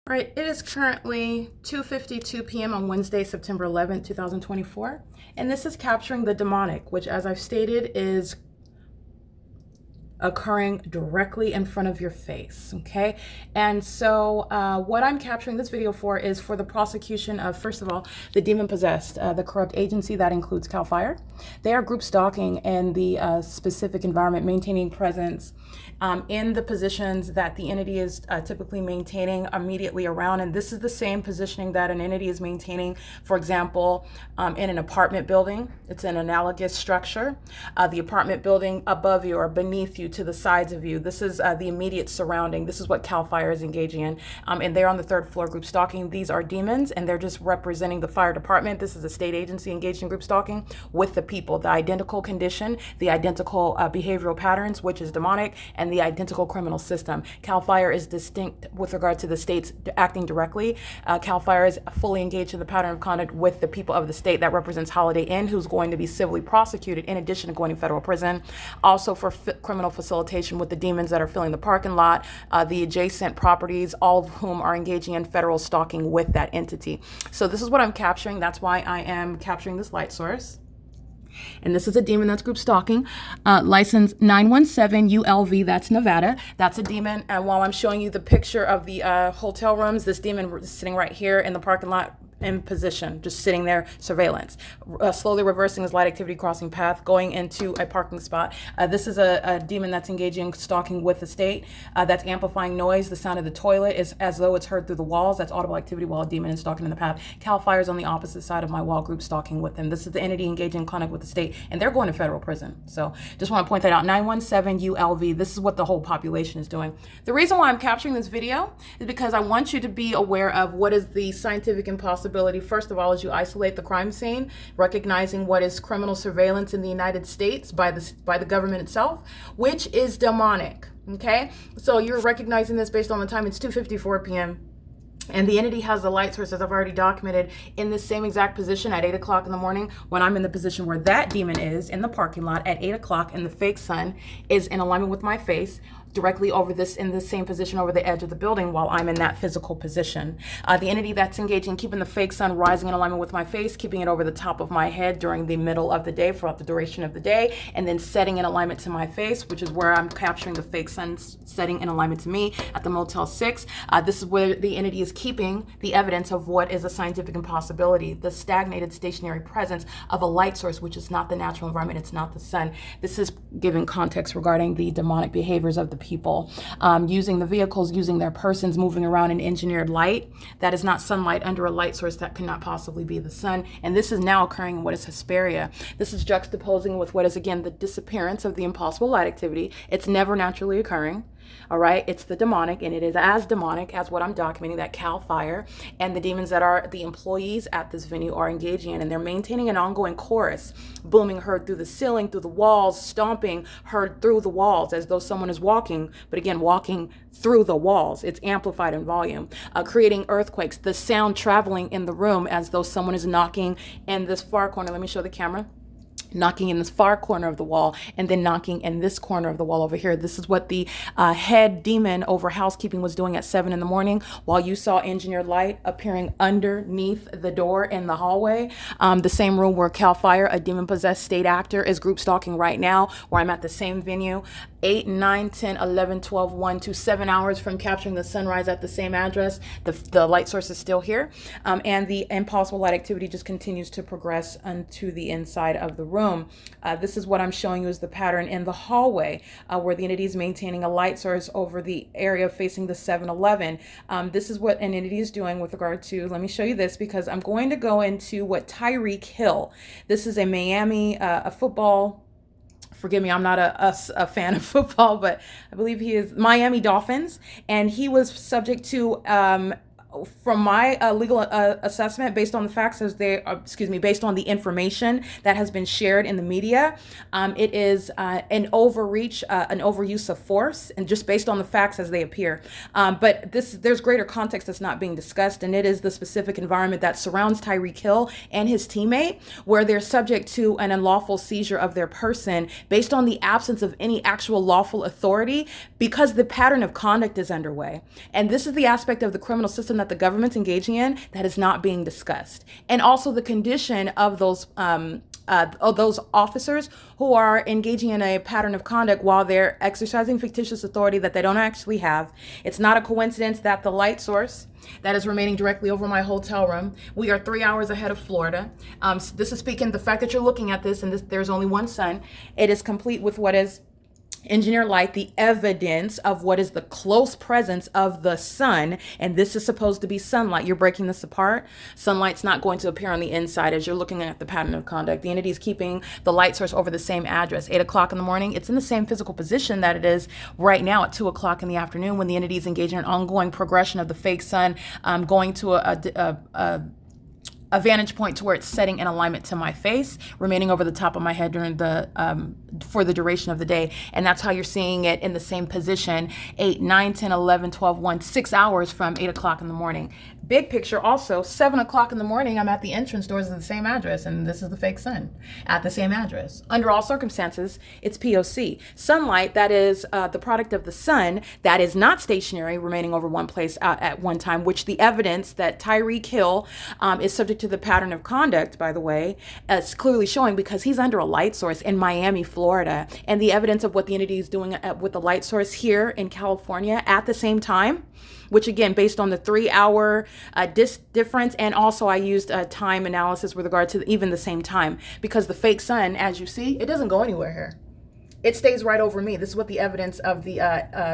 All right, it is currently 2:52 p.m. on Wednesday, September 11th, 2024, and this is capturing the demonic, which, as I've stated, is occurring directly in front of your face. Okay, and so what I'm capturing this video for is for the prosecution of, first of all, the demon possessed, the corrupt agency that includes CAL FIRE. They are group stalking in the specific environment, maintaining presence in the positions that the entity is typically maintaining immediately around. And this is the same positioning that an entity is maintaining, for example, in an apartment building. It's an analogous structure. The apartment building above you or beneath you, to the sides of you. This is the immediate surrounding. This is what CAL FIRE is engaging in. And they're on the third floor group stalking. These are demons, and they're just representing the fire department. This is a state agency engaged in group stalking with the people. The identical condition, the identical behavioral patterns, which is demonic, and the identical criminal system. CAL FIRE is distinct with regard to the states acting directly. CAL FIRE is fully engaged in the pattern of conduct with the people of the state. That represents Holiday Inn, who's going to be civilly prosecuted in addition to going to federal prison. Also for criminal facilitation with the demons that are filling the parking lot, the adjacent properties, all of whom are engaging in federal stalking with that entity. So this is what I'm capturing. That's why I am capturing this light source. And this is a demon that's group stalking. License 917ULV, that's Nevada. That's a demon. And while I'm showing you the picture of the hotel rooms, this demon is sitting right here in the parking lot in position, just sitting there, surveillance, slowly reversing his light activity crossing path, going into a parking spot. This is a demon that's engaging stalking with the state, that's amplifying noise. The sound of the toilet is as though it's heard through the walls. That's audible activity while a demon is stalking in the path. CAL FIRE is on the opposite side of my wall, group stalking with them. This is the entity engaging in conduct with the state, and they're going to federal prison. So just want to point that out. 917ULV, this is what the whole population is doing. The reason why I'm capturing this video is because I want you to be aware of what is the scientific impossibility. First of all, as you isolate the crime scene, recognizing what is criminal surveillance in the United States by the government itself, which is demonic. Okay, so you're recognizing this based on the time. It's 2:54 p.m. And the entity has the light source, as I've already documented, in the same exact position at 8 o'clock in the morning, when I'm in the position where that demon is in the parking lot at 8 o'clock, and the fake sun is in alignment with my face, directly over this, in the same position over the edge of the building, while I'm in that physical position. The entity that's engaging, keeping the fake sun rising in alignment with my face, keeping it over the top of my head during the middle of the day, throughout the duration of the day, and then setting in alignment to my face, which is where I'm capturing the fake sun setting in alignment to me at the Motel 6. This is where the entity is keeping the evidence of what is a scientific impossibility, the stagnated stationary presence of a light source, which is not the natural environment. It's not the sun. This is giving context regarding the demonic behaviors of the people, using the vehicles, using their persons, moving around in engineered light. That is not sunlight under a light source. That cannot possibly be the sun. And this is now occurring in what is Hesperia. This is juxtaposing with what is, again, the disappearance of the impossible light activity. It's never naturally occurring. All right, it's the demonic, and it is as demonic as what I'm documenting, that CAL FIRE and the demons that are the employees at this venue are engaging in, and they're maintaining an ongoing chorus, booming, heard through the ceiling, through the walls, stomping, heard through the walls, as though someone is walking, but again, walking through the walls. It's amplified in volume, creating earthquakes, the sound traveling in the room as though someone is knocking in this far corner. Let me show the camera. Knocking in this far corner of the wall, and then knocking in this corner of the wall over here. This is what the head demon over housekeeping was doing at 7 in the morning, while you saw engineered light appearing underneath the door in the hallway. The same room where CAL FIRE, a demon-possessed state actor, is group stalking right now, where I'm at the same venue. 8, 9, 10, 11, 12, 1 to 7 hours from capturing the sunrise at the same address. The light source is still here, and the impossible light activity just continues to progress onto the inside of the room. This is what I'm showing you as the pattern in the hallway, where the entity is maintaining a light source over the area facing the 7-Eleven. This is what an entity is doing with regard to, let me show you this, because I'm going to go into what TYREEK Hill, this is a Miami, a football, forgive me, I'm not a fan of football, but I believe he is Miami Dolphins, and he was subject to from my legal assessment, based on the facts as they, based on the information that has been shared in the media, it is an overreach, an overuse of force, and just based on the facts as they appear. But there's greater context that's not being discussed, and it is the specific environment that surrounds Tyreek Hill and his teammate, where they're subject to an unlawful seizure of their person based on the absence of any actual lawful authority, because the pattern of conduct is underway. And this is the aspect of the criminal system that the government's engaging in that is not being discussed. And also the condition of those officers who are engaging in a pattern of conduct while they're exercising fictitious authority that they don't actually have. It's not a coincidence that the light source that is remaining directly over my hotel room, we are 3 hours ahead of Florida. So this is speaking, the fact that you're looking at this and there's only one sun, it is complete with what is engineer light, the evidence of what is the close presence of the sun. And this is supposed to be sunlight. You're breaking this apart. Sunlight's not going to appear on the inside as you're looking at the pattern of conduct. The entity is keeping the light source over the same address, 8 o'clock in the morning. It's in the same physical position that it is right now at 2 o'clock in the afternoon, when the entity is engaging in an ongoing progression of the fake sun, going to a vantage point to where it's setting in alignment to my face, remaining over the top of my head during for the duration of the day. And that's how you're seeing it in the same position, 8, 9, 10, 11, 12, 1, 6 hours from 8 o'clock in the morning. Big picture also, 7 o'clock in the morning, I'm at the entrance doors of the same address, and this is the fake sun at the same address. Under all circumstances, it's P.O.C. Sunlight, that is the product of the sun, that is not stationary, remaining over one place at one time, which the evidence that Tyreek Hill is subject to the pattern of conduct, by the way, is clearly showing, because he's under a light source in Miami, Florida, and the evidence of what the entity is doing with the light source here in California at the same time, which again, based on the 3-hour difference, and also I used time analysis with regard to even the same time, because the fake sun, as you see, it doesn't go anywhere here. It stays right over me. This is what the evidence of the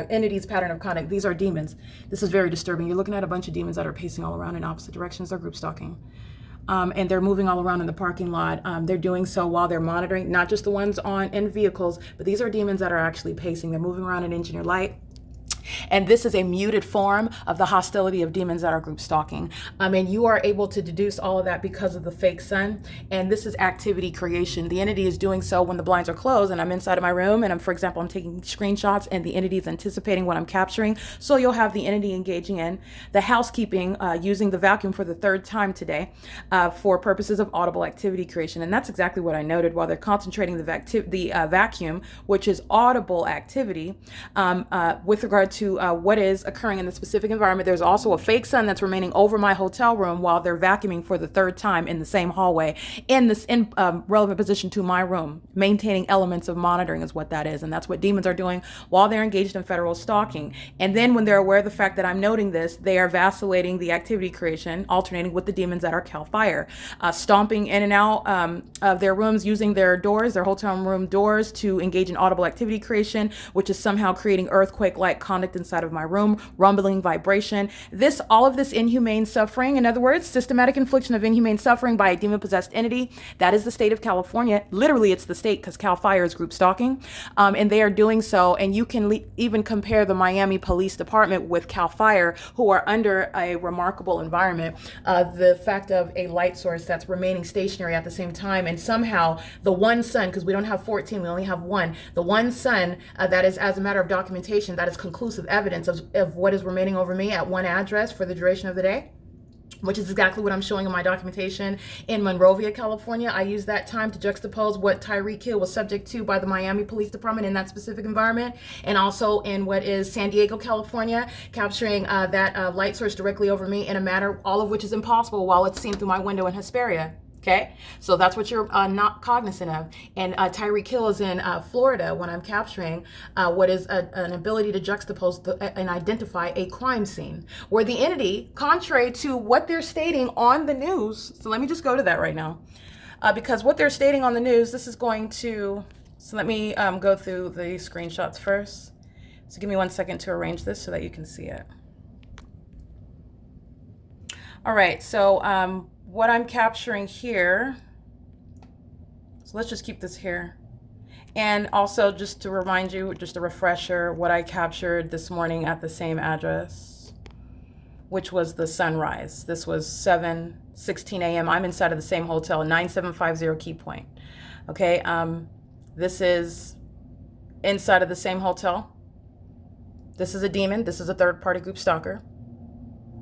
entity's pattern of conduct. These are demons. This is very disturbing. You're looking at a bunch of demons that are pacing all around in opposite directions. They're group stalking. And they're moving all around in the parking lot. They're doing so while they're monitoring, not just the ones in vehicles, but these are demons that are actually pacing. They're moving around in engineer light. And this is a muted form of the hostility of demons that are group stalking. And you are able to deduce all of that because of the fake sun. And this is activity creation. The entity is doing so when the blinds are closed and I'm inside of my room and for example, I'm taking screenshots and the entity is anticipating what I'm capturing. So you'll have the entity engaging in the housekeeping, using the vacuum for the 3rd time today for purposes of audible activity creation. And that's exactly what I noted. While they're concentrating the vacuum, which is audible activity, with regard to what is occurring in the specific environment. There's also a fake sun that's remaining over my hotel room while they're vacuuming for the 3rd time in the same hallway in this relevant position to my room. Maintaining elements of monitoring is what that is. And that's what demons are doing while they're engaged in federal stalking. And then when they're aware of the fact that I'm noting this, they are vacillating the activity creation, alternating with the demons that are Cal Fire, stomping in and out of their rooms, using their doors, their hotel room doors, to engage in audible activity creation, which is somehow creating earthquake-like conduct inside of my room, rumbling, vibration. All of this inhumane suffering, in other words, systematic infliction of inhumane suffering by a demon-possessed entity, that is the state of California. Literally, it's the state, because Cal Fire is group stalking, and they are doing so. And you can even compare the Miami Police Department with Cal Fire, who are under a remarkable environment. The fact of a light source that's remaining stationary at the same time, and somehow the one sun, because we don't have 14, we only have one, the one sun that is, as a matter of documentation, that is conclusive evidence of what is remaining over me at one address for the duration of the day, which is exactly what I'm showing in my documentation in Monrovia, California. I used that time to juxtapose what Tyreek Hill was subject to by the Miami Police Department in that specific environment, and also in what is San Diego, California, capturing that light source directly over me in a manner, all of which is impossible while it's seen through my window in Hesperia. Okay, so that's what you're not cognizant of. And Tyreek Hill is in Florida when I'm capturing what is an ability to juxtapose and identify a crime scene, where the entity, contrary to what they're stating on the news, so let me just go to that right now, because what they're stating on the news, this is going to, so let me go through the screenshots first. So give me 1 second to arrange this so that you can see it. All right, so what I'm capturing here, so let's just keep this here. And also just to remind you, just a refresher, what I captured this morning at the same address which was the sunrise. This was 7:16 a.m. I'm inside of the same hotel, 9750 Key Point. Okay, this is inside of the same hotel. This is a demon. This is a third-party group stalker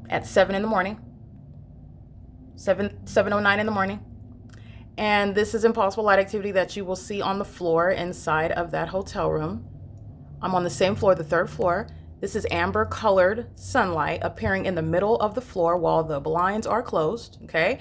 at 7 in the morning, 7:09 in the morning. And this is impossible light activity that you will see on the floor inside of that hotel room. I'm on the same floor, the third floor. This is amber colored sunlight appearing in the middle of the floor while the blinds are closed, okay?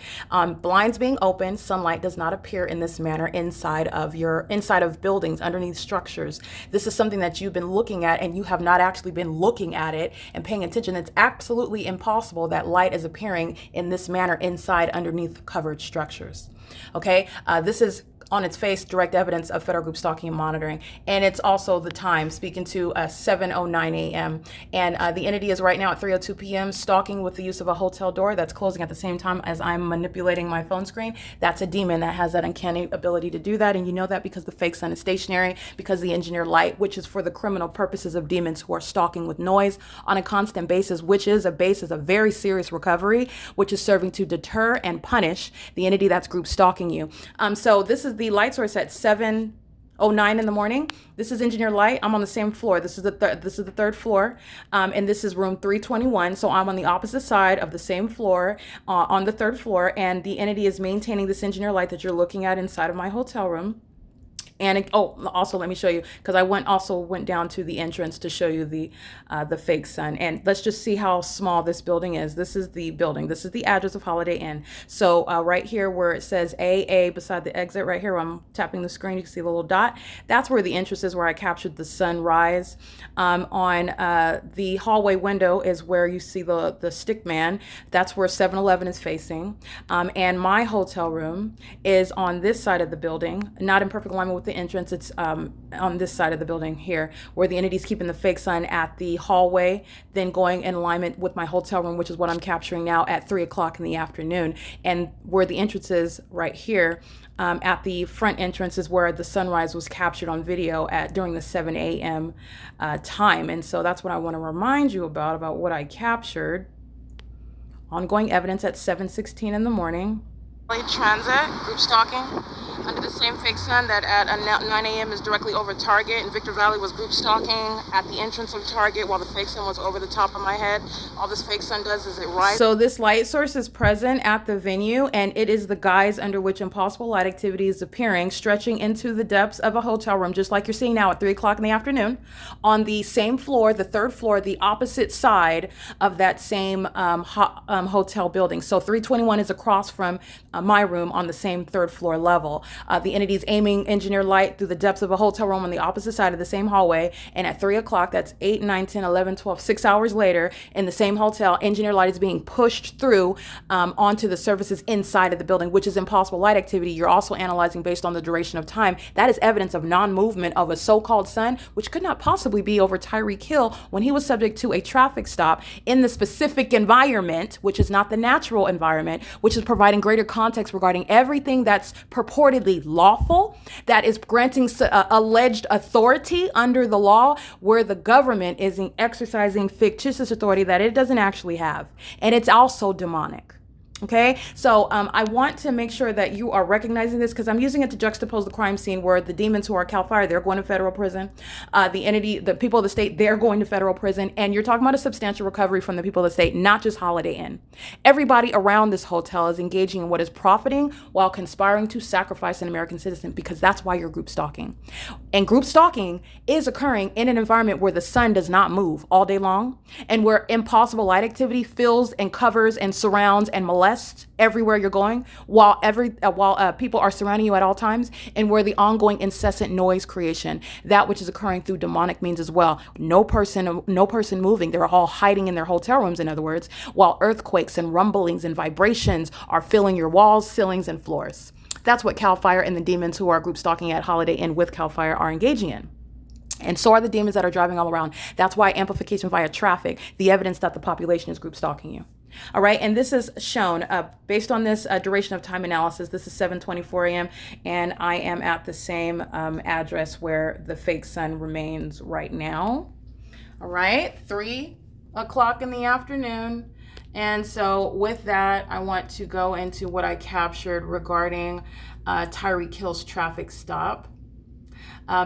Blinds being open, sunlight does not appear in this manner inside of buildings, underneath structures. This is something that you've been looking at and you have not actually been looking at it and paying attention. It's absolutely impossible that light is appearing in this manner inside underneath covered structures, okay? This is on its face direct evidence of federal group stalking and monitoring. And it's also the time, speaking to 7:09 a.m. And the entity is right now at 3:02 p.m. stalking with the use of a hotel door that's closing at the same time as I'm manipulating my phone screen. That's a demon that has that uncanny ability to do that. And you know that because the fake sun is stationary, because the engineered light, which is for the criminal purposes of demons who are stalking with noise on a constant basis, which is a basis of very serious recovery, which is serving to deter and punish the entity that's group stalking you. So this is the light source at 7:09 in the morning. This is engineered light. I'm on the same floor. This is the third floor, and this is room 321. So I'm on the opposite side of the same floor, on the third floor, and the entity is maintaining this engineered light that you're looking at inside of my hotel room. And also let me show you, because I went down to the entrance to show you the fake sun. And let's just see how small this building is. This is the building. This is the address of Holiday Inn. So right here where it says AA beside the exit, right here where I'm tapping the screen, you can see the little dot. That's where the entrance is, where I captured the sunrise. On the hallway window is where you see the stick man. That's where 7-Eleven is facing. And my hotel room is on this side of the building, not in perfect alignment with the entrance. It's on this side of the building here, where the entity's keeping the fake sun at the hallway, then going in alignment with my hotel room, which is what I'm capturing now at 3 o'clock in the afternoon. And where the entrance is right here, at the front entrance is where the sunrise was captured on video during the 7 a.m. Time. And so that's what I want to remind you about what I captured. Ongoing evidence at 7:16 in the morning. Transit, group stalking, under the same fake sun that at 9 a.m. is directly over Target, and Victor Valley was group stalking at the entrance of Target while the fake sun was over the top of my head. All this fake sun does is it rises. So this light source is present at the venue, and it is the guise under which impossible light activity is appearing, stretching into the depths of a hotel room, just like you're seeing now at 3 o'clock in the afternoon, on the same floor, the third floor, the opposite side of that same hotel building. So 321 is across from my room on the same third floor level. The entity is aiming engineered light through the depths of a hotel room on the opposite side of the same hallway. And at 3 o'clock, that's 8, 9, 10, 11, 12, 6 hours later, in the same hotel, engineered light is being pushed through onto the surfaces inside of the building, which is impossible light activity. You're also analyzing based on the duration of time. That is evidence of non-movement of a so-called sun, which could not possibly be over TYREEK Hill when he was subject to a traffic stop in the specific environment, which is not the natural environment, which is providing greater context regarding everything that's purportedly lawful, that is granting alleged authority under the law, where the government is exercising fictitious authority that it doesn't actually have. And it's also demonic. Okay, so I want to make sure that you are recognizing this, because I'm using it to juxtapose the crime scene where the demons who are CAL FIRE, they're going to federal prison. The people of the state, they're going to federal prison. And you're talking about a substantial recovery from the people of the state, not just Holiday Inn. Everybody around this hotel is engaging in what is profiting while conspiring to sacrifice an American citizen, because that's why you're group stalking. And group stalking is occurring in an environment where the sun does not move all day long, and where impossible light activity fills and covers and surrounds and molests everywhere you're going, while people are surrounding you at all times, and where the ongoing incessant noise creation, that which is occurring through demonic means as well. No person moving. They're all hiding in their hotel rooms, in other words, while earthquakes and rumblings and vibrations are filling your walls, ceilings, and floors. That's what CAL FIRE and the demons who are group stalking at Holiday Inn with CAL FIRE are engaging in. And so are the demons that are driving all around. That's why amplification via traffic, the evidence that the population is group stalking you. All right, and this is shown based on this duration of time analysis. This is 7:24 a.m. and I am at the same address where the fake sun remains right now. All right, 3 o'clock in the afternoon. And so with that, I want to go into what I captured regarding Tyreek Hill's traffic stop.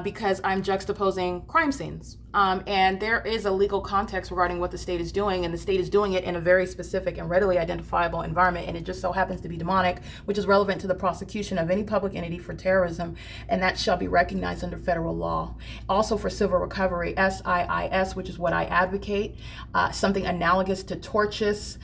Because I'm juxtaposing crime scenes. And there is a legal context regarding what the state is doing, and the state is doing it in a very specific and readily identifiable environment, and it just so happens to be demonic, which is relevant to the prosecution of any public entity for terrorism, and that shall be recognized under federal law. Also for civil recovery, SIIS, which is what I advocate, something analogous to tortious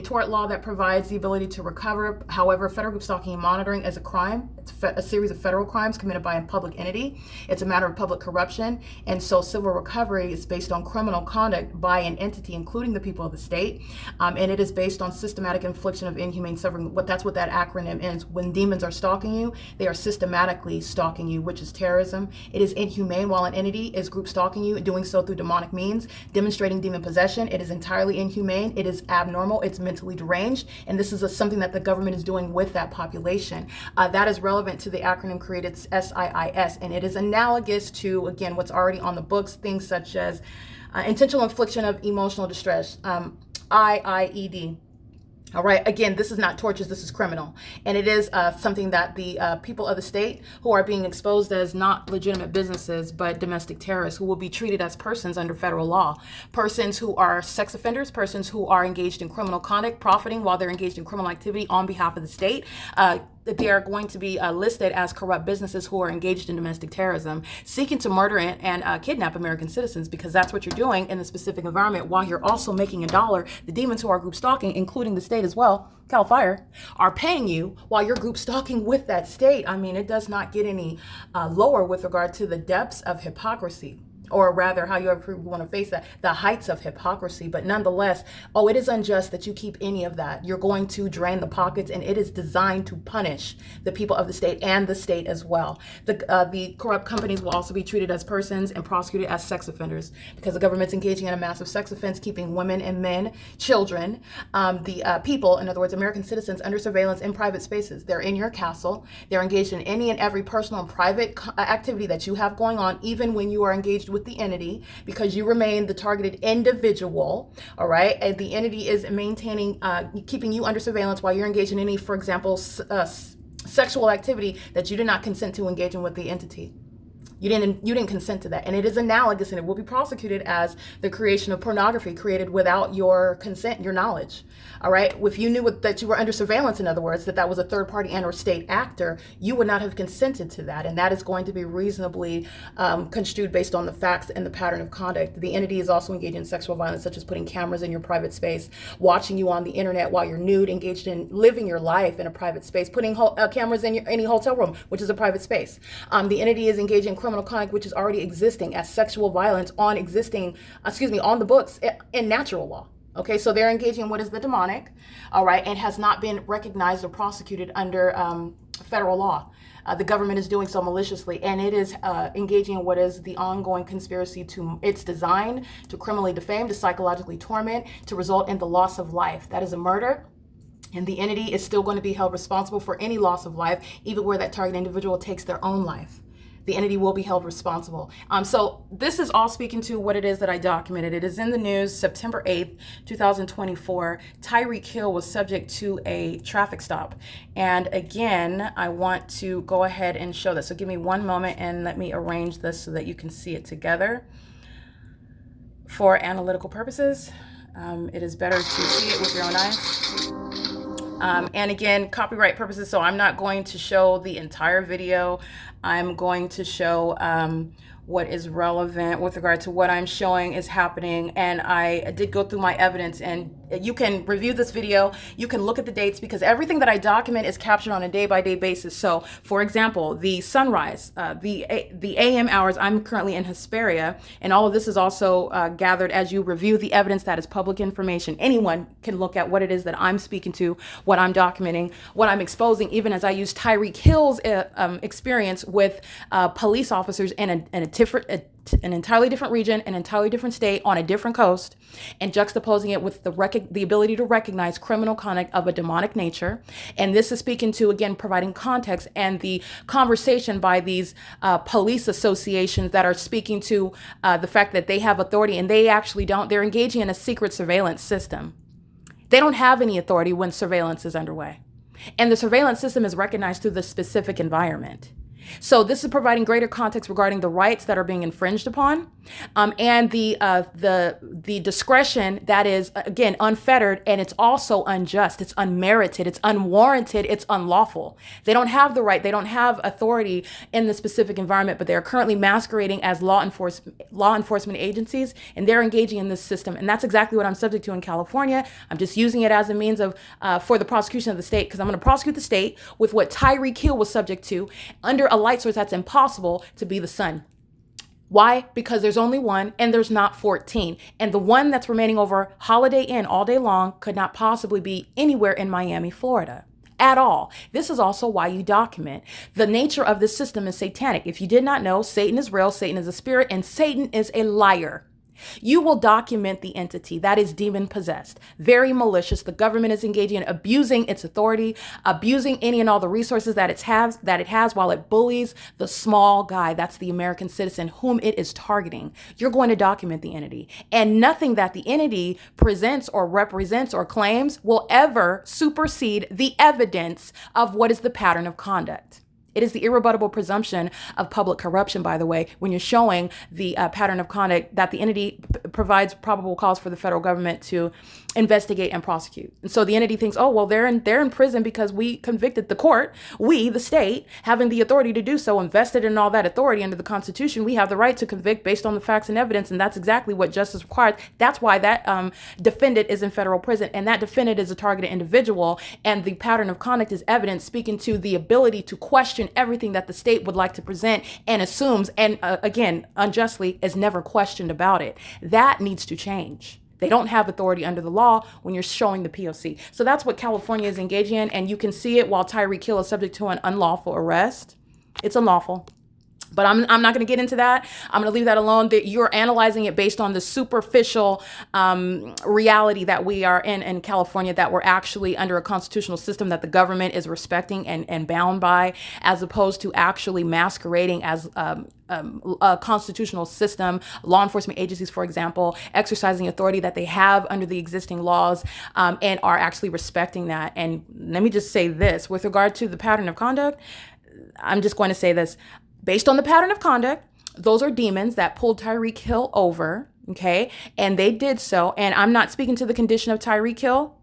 tort law that provides the ability to recover. However, federal group stalking and monitoring is a crime. It's a series of federal crimes committed by a public entity. It's a matter of public corruption. And so civil recovery is based on criminal conduct by an entity, including the people of the state. And it is based on systematic infliction of inhumane suffering. That's what that acronym is. When demons are stalking you, they are systematically stalking you, which is terrorism. It is inhumane while an entity is group stalking you, doing so through demonic means, demonstrating demon possession. It is entirely inhumane. It is abnormal, it's mentally deranged, and this is something that the government is doing with that population. That is relevant to the acronym created SIIS, and it is analogous to, again, what's already on the books, things such as intentional infliction of emotional distress, IIED. All right, again, this is not torture, this is criminal. And it is something that the people of the state who are being exposed as not legitimate businesses, but domestic terrorists who will be treated as persons under federal law. Persons who are sex offenders, persons who are engaged in criminal conduct, profiting while they're engaged in criminal activity on behalf of the state. They are going to be listed as corrupt businesses who are engaged in domestic terrorism, seeking to murder and kidnap American citizens, because that's what you're doing in the specific environment while you're also making $1. The demons who are group stalking, including the state as well, Cal Fire, are paying you while you're group stalking with that state. I mean, it does not get any lower with regard to the depths of hypocrisy. Or rather, how you ever want to face that, the heights of hypocrisy. But nonetheless, it is unjust that you keep any of that. You're going to drain the pockets, and it is designed to punish the people of the state and the state as well. The corrupt companies will also be treated as persons and prosecuted as sex offenders, because the government's engaging in a massive sex offense, keeping women and men, children, the people, in other words, American citizens, under surveillance in private spaces. They're in your castle. They're engaged in any and every personal and private activity that you have going on, even when you are engaged with the entity, because you remain the targeted individual. All right, and the entity is maintaining, keeping you under surveillance while you're engaged in any, for example, sexual activity that you did not consent to engaging with the entity. You didn't consent to that, and it is analogous, and it will be prosecuted as the creation of pornography created without your consent, your knowledge. All right, if you knew that you were under surveillance, in other words, that was a third party and or state actor, you would not have consented to that, and that is going to be reasonably construed based on the facts and the pattern of conduct. The entity is also engaged in sexual violence, such as putting cameras in your private space, watching you on the internet while you're nude, engaged in living your life in a private space, putting cameras in any hotel room, which is a private space. The entity is engaged in criminal conduct, which is already existing as sexual violence on the books in natural law. Okay, so they're engaging in what is the demonic, all right, and has not been recognized or prosecuted under federal law. The government is doing so maliciously, and it is engaging in what is the ongoing conspiracy it's designed to criminally defame, to psychologically torment, to result in the loss of life. That is a murder. And the entity is still going to be held responsible for any loss of life, even where that target individual takes their own life. The entity will be held responsible. So this is all speaking to what it is that I documented. It is in the news, September 8th, 2024. Tyreek Hill was subject to a traffic stop. And again, I want to go ahead and show this. So give me one moment and let me arrange this so that you can see it together. For analytical purposes, it is better to see it with your own eyes. And again, copyright purposes, so I'm not going to show the entire video. I'm going to show what is relevant with regard to what I'm showing is happening. And I did go through my evidence, and you can review this video. You can look at the dates, because everything that I document is captured on a day-by-day basis. So for example, the sunrise, the AM hours, I'm currently in Hesperia, and all of this is also gathered as you review the evidence that is public information. Anyone can look at what it is that I'm speaking to, what I'm documenting, what I'm exposing, even as I use Tyreek Hill's experience with police officers in a an entirely different region, an entirely different state, on a different coast, and juxtaposing it with the ability to recognize criminal conduct of a demonic nature. And this is speaking to, again, providing context and the conversation by these police associations that are speaking to the fact that they have authority, and they actually don't. They're engaging in a secret surveillance system. They don't have any authority when surveillance is underway. And the surveillance system is recognized through the specific environment. So this is providing greater context regarding the rights that are being infringed upon, and the discretion that is, again, unfettered, and it's also unjust, it's unmerited, it's unwarranted, it's unlawful. They don't have the right, they don't have authority in the specific environment, but they are currently masquerading as law enforcement agencies, and they're engaging in this system. And that's exactly what I'm subject to in California. I'm just using it as a means of for the prosecution of the state, because I'm going to prosecute the state with what Tyreek Hill was subject to under a light source that's impossible to be the sun. Why? Because there's only one, and there's not 14. And the one that's remaining over Holiday Inn all day long could not possibly be anywhere in Miami, Florida at all. This is also why you document. The nature of this system is satanic. If you did not know, Satan is real, Satan is a spirit, and Satan is a liar. You will document the entity that is demon possessed, very malicious. The government is engaging in abusing its authority, abusing any and all the resources that it has while it bullies the small guy. That's the American citizen whom it is targeting. You're going to document the entity, and nothing that the entity presents or represents or claims will ever supersede the evidence of what is the pattern of conduct. It is the irrebuttable presumption of public corruption, by the way, when you're showing the pattern of conduct that the entity provides probable cause for the federal government to investigate and prosecute. And so the entity thinks, oh, well, they're in prison because we convicted the court. We, the state, having the authority to do so, invested in all that authority under the Constitution, we have the right to convict based on the facts and evidence. And that's exactly what justice requires. That's why that defendant is in federal prison. And that defendant is a targeted individual. And the pattern of conduct is evidence speaking to the ability to question everything that the state would like to present and assumes, and again, unjustly, is never questioned about it. That needs to change. They don't have authority under the law when you're showing the P.O.C. So that's what California is engaging in. And you can see it while Tyreek Hill is subject to an unlawful arrest. It's unlawful. But I'm not going to get into that. I'm going to leave that alone. That you're analyzing it based on the superficial reality that we are in California, that we're actually under a constitutional system that the government is respecting and bound by, as opposed to actually masquerading as a constitutional system, law enforcement agencies, for example, exercising authority that they have under the existing laws, and are actually respecting that. And let me just say this with regard to the pattern of conduct. I'm just going to say this. Based on the pattern of conduct, those are demons that pulled Tyreek Hill over, okay? And they did so. And I'm not speaking to the condition of Tyreek Hill.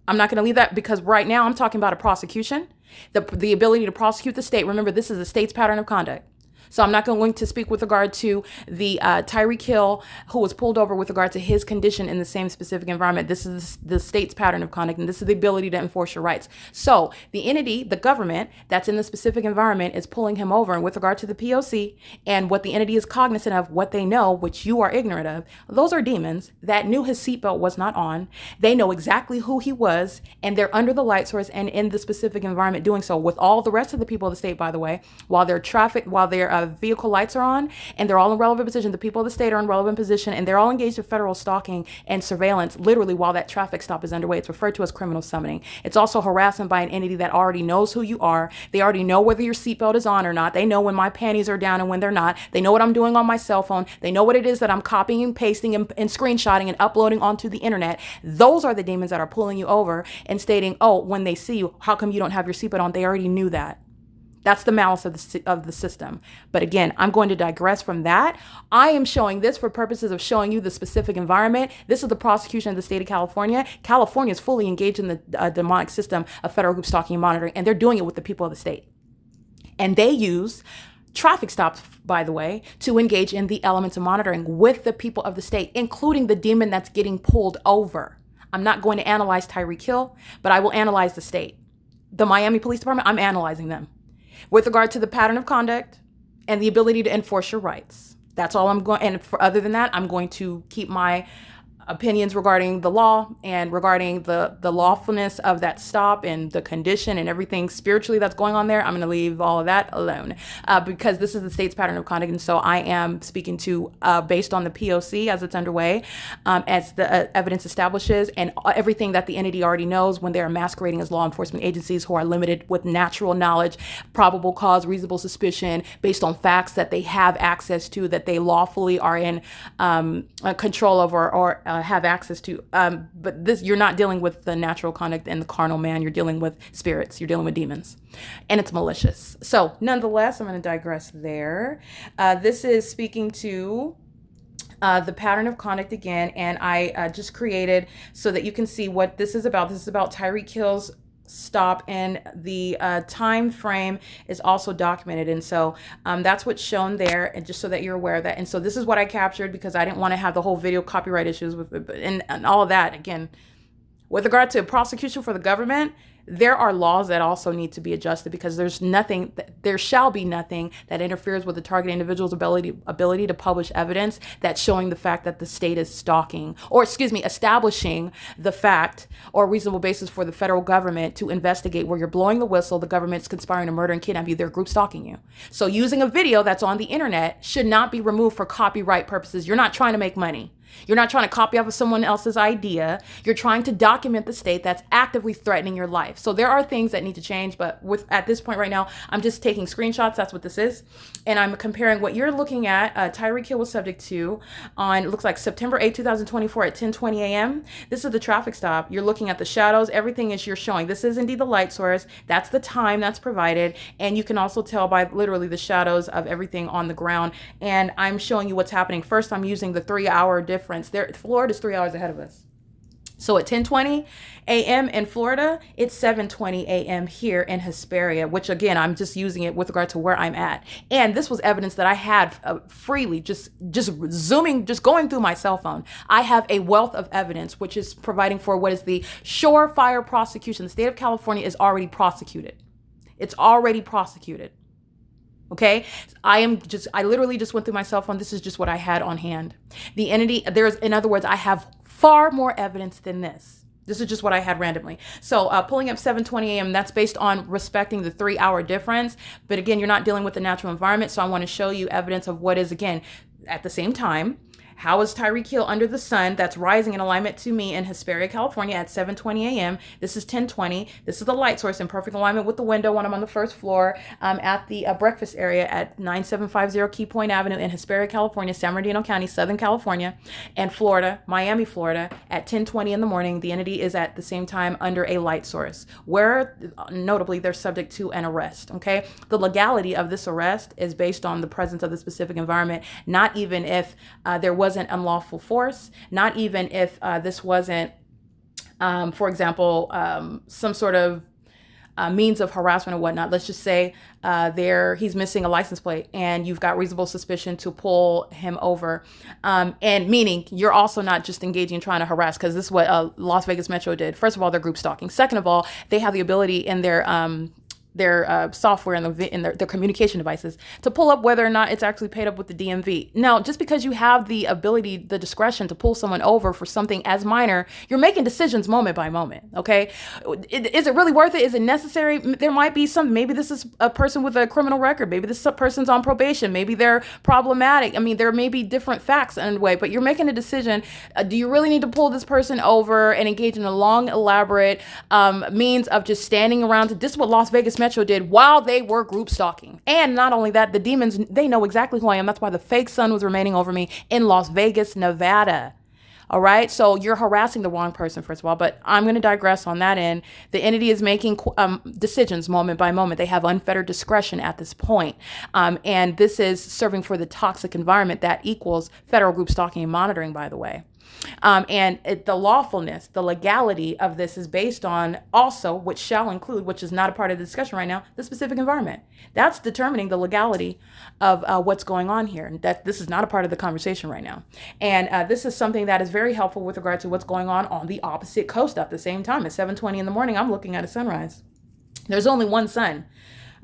I'm not going to leave that, because right now I'm talking about a prosecution, the ability to prosecute the state. Remember, this is the state's pattern of conduct. So I'm not going to speak with regard to the Tyreek Hill, who was pulled over with regard to his condition in the same specific environment. This is the state's pattern of conduct, and this is the ability to enforce your rights. So the entity, the government that's in the specific environment, is pulling him over. And with regard to the P.O.C. and what the entity is cognizant of, what they know, which you are ignorant of, those are demons that knew his seatbelt was not on. They know exactly who he was, and they're under the light source and in the specific environment doing so with all the rest of the people of the state, by the way, while their vehicle lights are on, and they're all in relevant position. The people of the state are in relevant position, and they're all engaged in federal stalking and surveillance, literally while that traffic stop is underway. It's referred to as criminal summoning. It's also harassment by an entity that already knows who you are. They already know whether your seatbelt is on or not. They know when my panties are down and when they're not. They know what I'm doing on my cell phone. They know what it is that I'm copying and pasting and screenshotting and uploading onto the internet. Those are the demons that are pulling you over and stating, oh, when they see you, how come you don't have your seatbelt on? They already knew that. That's the malice of the system. But again, I'm going to digress from that. I am showing this for purposes of showing you the specific environment. This is the prosecution of the state of California. California is fully engaged in the demonic system of federal group stalking and monitoring, and they're doing it with the people of the state. And they use traffic stops, by the way, to engage in the elements of monitoring with the people of the state, including the demon that's getting pulled over. I'm not going to analyze Tyreek Hill, but I will analyze the state. The Miami Police Department, I'm analyzing them with regard to the pattern of conduct and the ability to enforce your rights. That's all I'm going. And other than that, I'm going to keep my opinions regarding the law and regarding the lawfulness of that stop and the condition and everything spiritually that's going on there, I'm going to leave all of that alone because this is the state's pattern of conduct. And so I am speaking to based on the POC as it's underway, as the evidence establishes, and everything that the entity already knows when they are masquerading as law enforcement agencies who are limited with natural knowledge, probable cause, reasonable suspicion, based on facts that they have access to, that they lawfully are in control over or have access to. But this, you're not dealing with the natural conduct and the carnal man. You're dealing with spirits. You're dealing with demons, and it's malicious. So nonetheless, I'm going to digress there. This is speaking to the pattern of conduct again, and I just created so that you can see what this is about. This is about Tyreek Hill's stop, and the time frame is also documented, and so that's what's shown there, and just so that you're aware of that. And so this is what I captured because I didn't want to have the whole video copyright issues with it, and all of that. Again, with regard to prosecution for the government, there are laws that also need to be adjusted because there shall be nothing that interferes with the target individual's ability to publish evidence that's showing the fact that the state is stalking, or establishing the fact or reasonable basis for the federal government to investigate where you're blowing the whistle, the government's conspiring to murder and kidnap you, they're group stalking you. So using a video that's on the internet should not be removed for copyright purposes. You're not trying to make money. You're not trying to copy off of someone else's idea. You're trying to document the state that's actively threatening your life. So there are things that need to change, but at this point right now, I'm just taking screenshots. That's what this is. And I'm comparing what you're looking at. Tyreek Hill was subject to on, looks like September 8, 2024 at 10:20 a.m. This is the traffic stop. You're looking at the shadows. Everything is you're showing. This is indeed the light source. That's the time that's provided. And you can also tell by literally the shadows of everything on the ground. And I'm showing you what's happening. First, I'm using the 3-hour difference. Florida's 3 hours ahead of us. So at 10:20 a.m. in Florida, it's 7:20 a.m. here in Hesperia, which again, I'm just using it with regard to where I'm at. And this was evidence that I had freely, just zooming, just going through my cell phone. I have a wealth of evidence, which is providing for what is the surefire prosecution. The state of California is already prosecuted. It's already prosecuted. Okay, I literally just went through my cell phone. This is just what I had on hand. The entity, in other words, I have far more evidence than this. This is just what I had randomly. So pulling up 7:20 a.m., that's based on respecting the 3-hour difference. But again, you're not dealing with the natural environment. So I want to show you evidence of what is, again, at the same time. How is Tyreek Hill under the sun that's rising in alignment to me in Hesperia, California at 7:20 a.m. This is 10:20. This is the light source in perfect alignment with the window when I'm on the first floor at the breakfast area at 9750 Key Point Avenue in Hesperia, California, San Bernardino County, Southern California, and Florida, Miami, Florida at 10:20 in the morning. The entity is at the same time under a light source where notably they're subject to an arrest. Okay. The legality of this arrest is based on the presence of the specific environment, not even if there wasn't unlawful force, not even if this wasn't, for example, some sort of means of harassment or whatnot. Let's just say he's missing a license plate and you've got reasonable suspicion to pull him over. And meaning you're also not just engaging in trying to harass, because this is what Las Vegas Metro did. First of all, they're group stalking. Second of all, they have the ability in their software and their communication devices to pull up whether or not it's actually paid up with the DMV. Now, just because you have the ability, the discretion to pull someone over for something as minor, you're making decisions moment by moment, okay? Is it really worth it? Is it necessary? There might be maybe this is a person with a criminal record. Maybe this person's on probation. Maybe they're problematic. I mean, there may be different facts in a way, but you're making a decision. Do you really need to pull this person over and engage in a long, elaborate means of just standing around? This is what Las Vegas Metro did while they were group stalking. And not only that, the demons, they know exactly who I am. That's why the fake sun was remaining over me in Las Vegas, Nevada. All right. So you're harassing the wrong person, first of all, but I'm going to digress on that end. The entity is making decisions moment by moment. They have unfettered discretion at this point. And this is serving for the toxic environment that equals federal group stalking and monitoring, by the way. The lawfulness, the legality of this is based on also, which shall include, which is not a part of the discussion right now, the specific environment. That's determining the legality of what's going on here. And that this is not a part of the conversation right now. And this is something that is very helpful with regard to what's going on the opposite coast at the same time. At 7:20 in the morning, I'm looking at a sunrise. There's only one sun.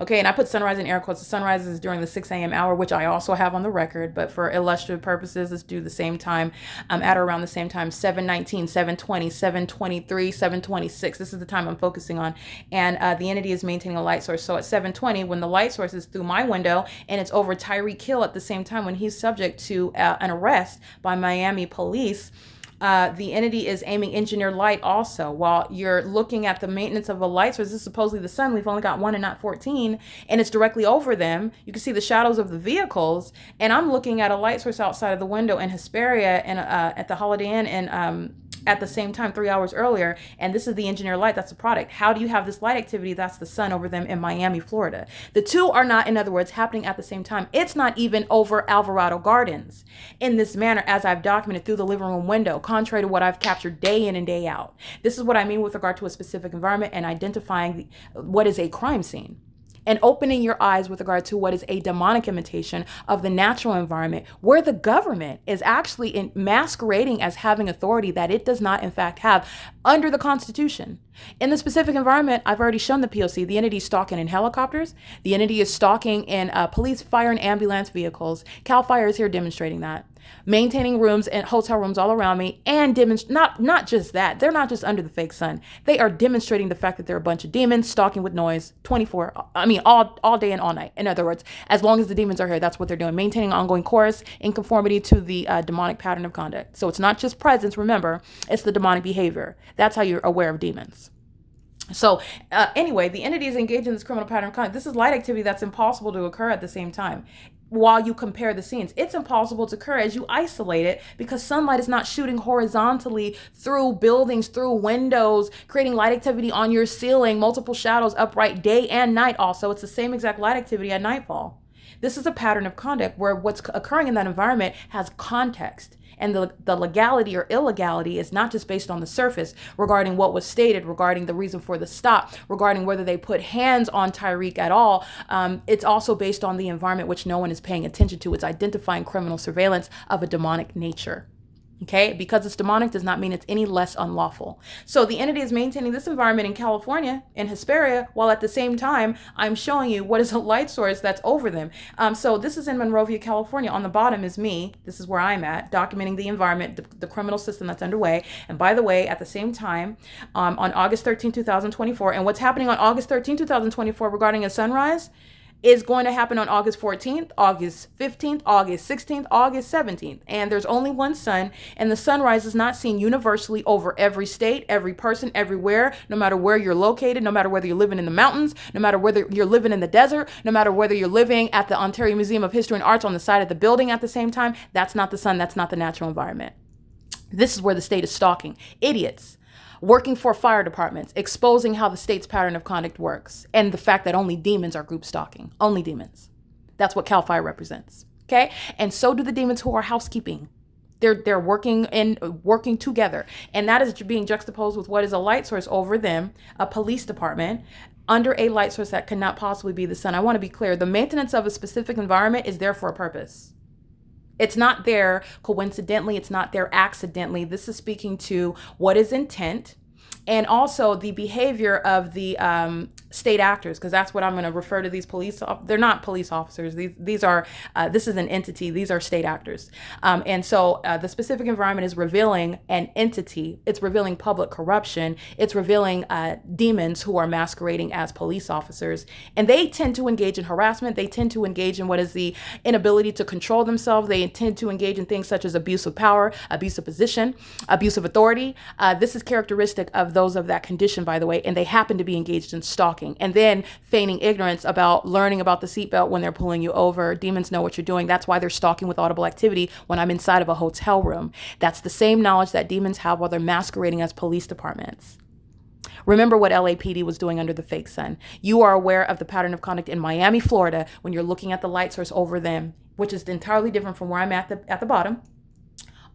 Okay, and I put sunrise in air quotes. The sunrise is during the 6 a.m. hour, which I also have on the record, but for illustrative purposes, let's do the same time, at or around the same time, 7:19, 7:20, 7:23, 7:26. This is the time I'm focusing on. And the entity is maintaining a light source. So at 7:20, when the light source is through my window and it's over TYREEK at the same time when he's subject to an arrest by Miami police, the entity is aiming engineered light also. While you're looking at the maintenance of a light source, this is supposedly the sun. We've only got one and not 14, and it's directly over them. You can see the shadows of the vehicles, and I'm looking at a light source outside of the window in Hesperia and at the Holiday Inn and at the same time 3 hours earlier, and this is the engineer light. That's the product. How do you have this light activity? That's the sun over them in Miami, Florida. The two are not, in other words, happening at the same time. It's not even over Alvarado Gardens in this manner, as I've documented through the living room window, contrary to what I've captured day in and day out. This is what I mean with regard to a specific environment and identifying what is a crime scene, and opening your eyes with regard to what is a demonic imitation of the natural environment, where the government is actually masquerading as having authority that it does not in fact have under the Constitution. In the specific environment, I've already shown the P.O.C. The entity is stalking in helicopters. The entity is stalking in police, fire, and ambulance vehicles. CAL FIRE is here demonstrating that. Maintaining rooms and hotel rooms all around me, and not just that. They're not just under the fake sun. They are demonstrating the fact that they're a bunch of demons stalking with noise all day and all night. In other words, as long as the demons are here, that's what they're doing. Maintaining ongoing course in conformity to the demonic pattern of conduct. So it's not just presence, remember, it's the demonic behavior. That's how you're aware of demons. So anyway, the entity is engaged in this criminal pattern of conduct. This is light activity that's impossible to occur at the same time. While you compare the scenes, it's impossible to occur as you isolate it, because sunlight is not shooting horizontally through buildings, through windows, creating light activity on your ceiling, multiple shadows upright day and night. Also, it's the same exact light activity at nightfall. This is a pattern of conduct where what's occurring in that environment has context. And the legality or illegality is not just based on the surface regarding what was stated, regarding the reason for the stop, regarding whether they put hands on TYREEK at all. It's also based on the environment which no one is paying attention to. It's identifying criminal surveillance of a demonic nature. Okay, because it's demonic does not mean it's any less unlawful. So the entity is maintaining this environment in California, in Hesperia, while at the same time, I'm showing you what is a light source that's over them. So this is in Monrovia, California. On the bottom is me. This is where I'm at, documenting the environment, the criminal system that's underway. And by the way, at the same time, on August 13, 2024, and what's happening on August 13, 2024 regarding a sunrise is going to happen on August 14th, August 15th, August 16th, August 17th. And there's only one sun, and the sunrise is not seen universally over every state, every person, everywhere, no matter where you're located, no matter whether you're living in the mountains, no matter whether you're living in the desert, no matter whether you're living at the Ontario Museum of History and Arts on the side of the building at the same time. That's not the sun. That's not the natural environment. This is where the state is stalking idiots, working for fire departments, exposing how the state's pattern of conduct works, and the fact that only demons are group stalking. Only demons. That's what CAL FIRE represents. Okay? And so do the demons who are housekeeping. They're working together. And that is being juxtaposed with what is a light source over them, a police department, under a light source that cannot possibly be the sun. I want to be clear. The maintenance of a specific environment is there for a purpose. It's not there coincidentally. It's not there accidentally. This is speaking to what is intent, and also the behavior of the state actors, because that's what I'm going to refer to these police. They're not police officers. These are, this is an entity. These are state actors. And so the specific environment is revealing an entity. It's revealing public corruption. It's revealing demons who are masquerading as police officers. And they tend to engage in harassment. They tend to engage in what is the inability to control themselves. They tend to engage in things such as abuse of power, abuse of position, abuse of authority. This is characteristic of those of that condition, by the way, and they happen to be engaged in stalking and then feigning ignorance about learning about the seatbelt when they're pulling you over. Demons know what you're doing. That's why they're stalking with audible activity when I'm inside of a hotel room. That's the same knowledge that demons have while they're masquerading as police departments. Remember what LAPD was doing under the fake sun. You are aware of the pattern of conduct in Miami, Florida, when you're looking at the light source over them, which is entirely different from where I'm at the bottom.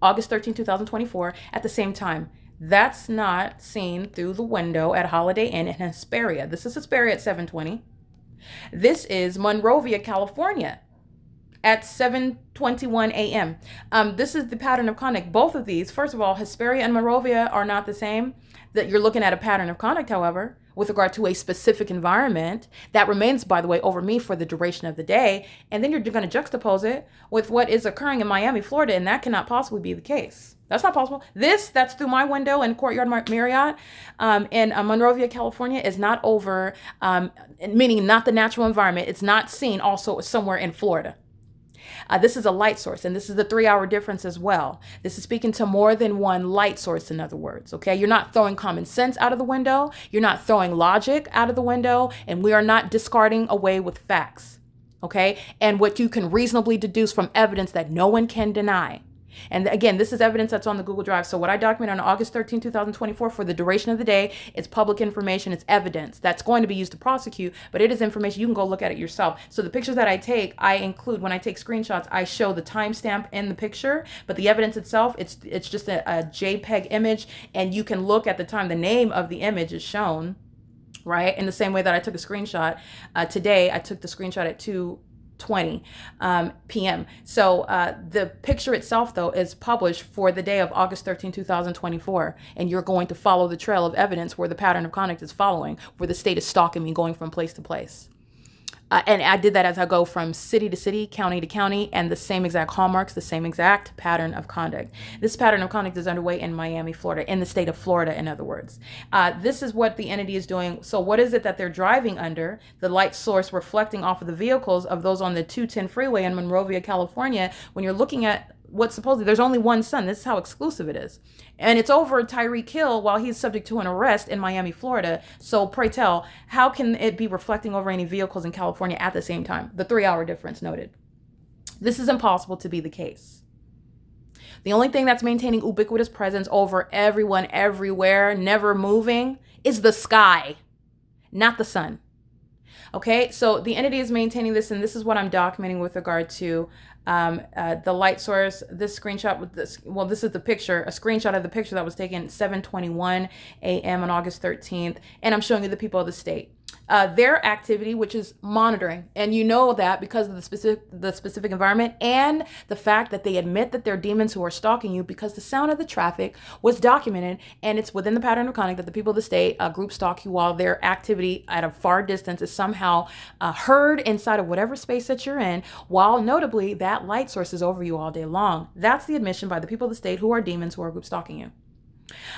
August 13, 2024, at the same time. That's not seen through the window at Holiday Inn in Hesperia. This is Hesperia at 7:20. This is Monrovia, California at 7:21 a.m. This is the pattern of conduct. Both of these, first of all, Hesperia and Monrovia are not the same. that you're looking at a pattern of conduct, however, with regard to a specific environment that remains, by the way, over me for the duration of the day, and then you're going to juxtapose it with what is occurring in Miami, Florida, and that cannot possibly be the case. That's not possible. That's through my window in Courtyard Marriott in Monrovia, California, is not over, meaning not the natural environment. It's not seen also somewhere in Florida. This is a light source, and this is the 3-hour difference as well. This is speaking to more than one light source, in other words, okay? You're not throwing common sense out of the window. You're not throwing logic out of the window, and we are not discarding away with facts, okay? And what you can reasonably deduce from evidence that no one can deny. And again, this is evidence that's on the Google Drive. So what I document on August 13, 2024 for the duration of the day, it's public information, it's evidence that's going to be used to prosecute, but it is information. You can go look at it yourself. So the pictures that I take, I include, when I take screenshots, I show the timestamp in the picture, but the evidence itself, it's just a JPEG image, and you can look at the time. The name of the image is shown, right? In the same way that I took a screenshot today, I took the screenshot at 2:20 p.m. So the picture itself, though, is published for the day of August 13, 2024. And you're going to follow the trail of evidence where the pattern of conduct is following, where the state is stalking me, going from place to place. And I did that as I go from city to city, county to county, and the same exact hallmarks, the same exact pattern of conduct. This pattern of conduct is underway in Miami, Florida, in the state of Florida, in other words. This is what the entity is doing. So what is it that they're driving under? The light source reflecting off of the vehicles of those on the 210 freeway in Monrovia, California. When you're looking at what supposedly, there's only one son. This is how exclusive it is. And it's over TYREEK Hill while he's subject to an arrest in Miami, Florida. So pray tell, how can it be reflecting over any vehicles in California at the same time? The 3-hour difference noted. This is impossible to be the case. The only thing that's maintaining ubiquitous presence over everyone, everywhere, never moving, is the sky, not the sun. Okay, so the entity is maintaining this, and this is what I'm documenting with regard to the light source. This screenshot with this, well, this is the picture, a screenshot of the picture that was taken 7:21 a.m. on August 13th, and I'm showing you the people of the state. Their activity, which is monitoring, and you know that because of the specific environment and the fact that they admit that they're demons who are stalking you, because the sound of the traffic was documented, and it's within the pattern of conduct that the people of the state group stalk you while their activity at a far distance is somehow heard inside of whatever space that you're in, while notably that light source is over you all day long. That's the admission by the people of the state who are demons who are group stalking you.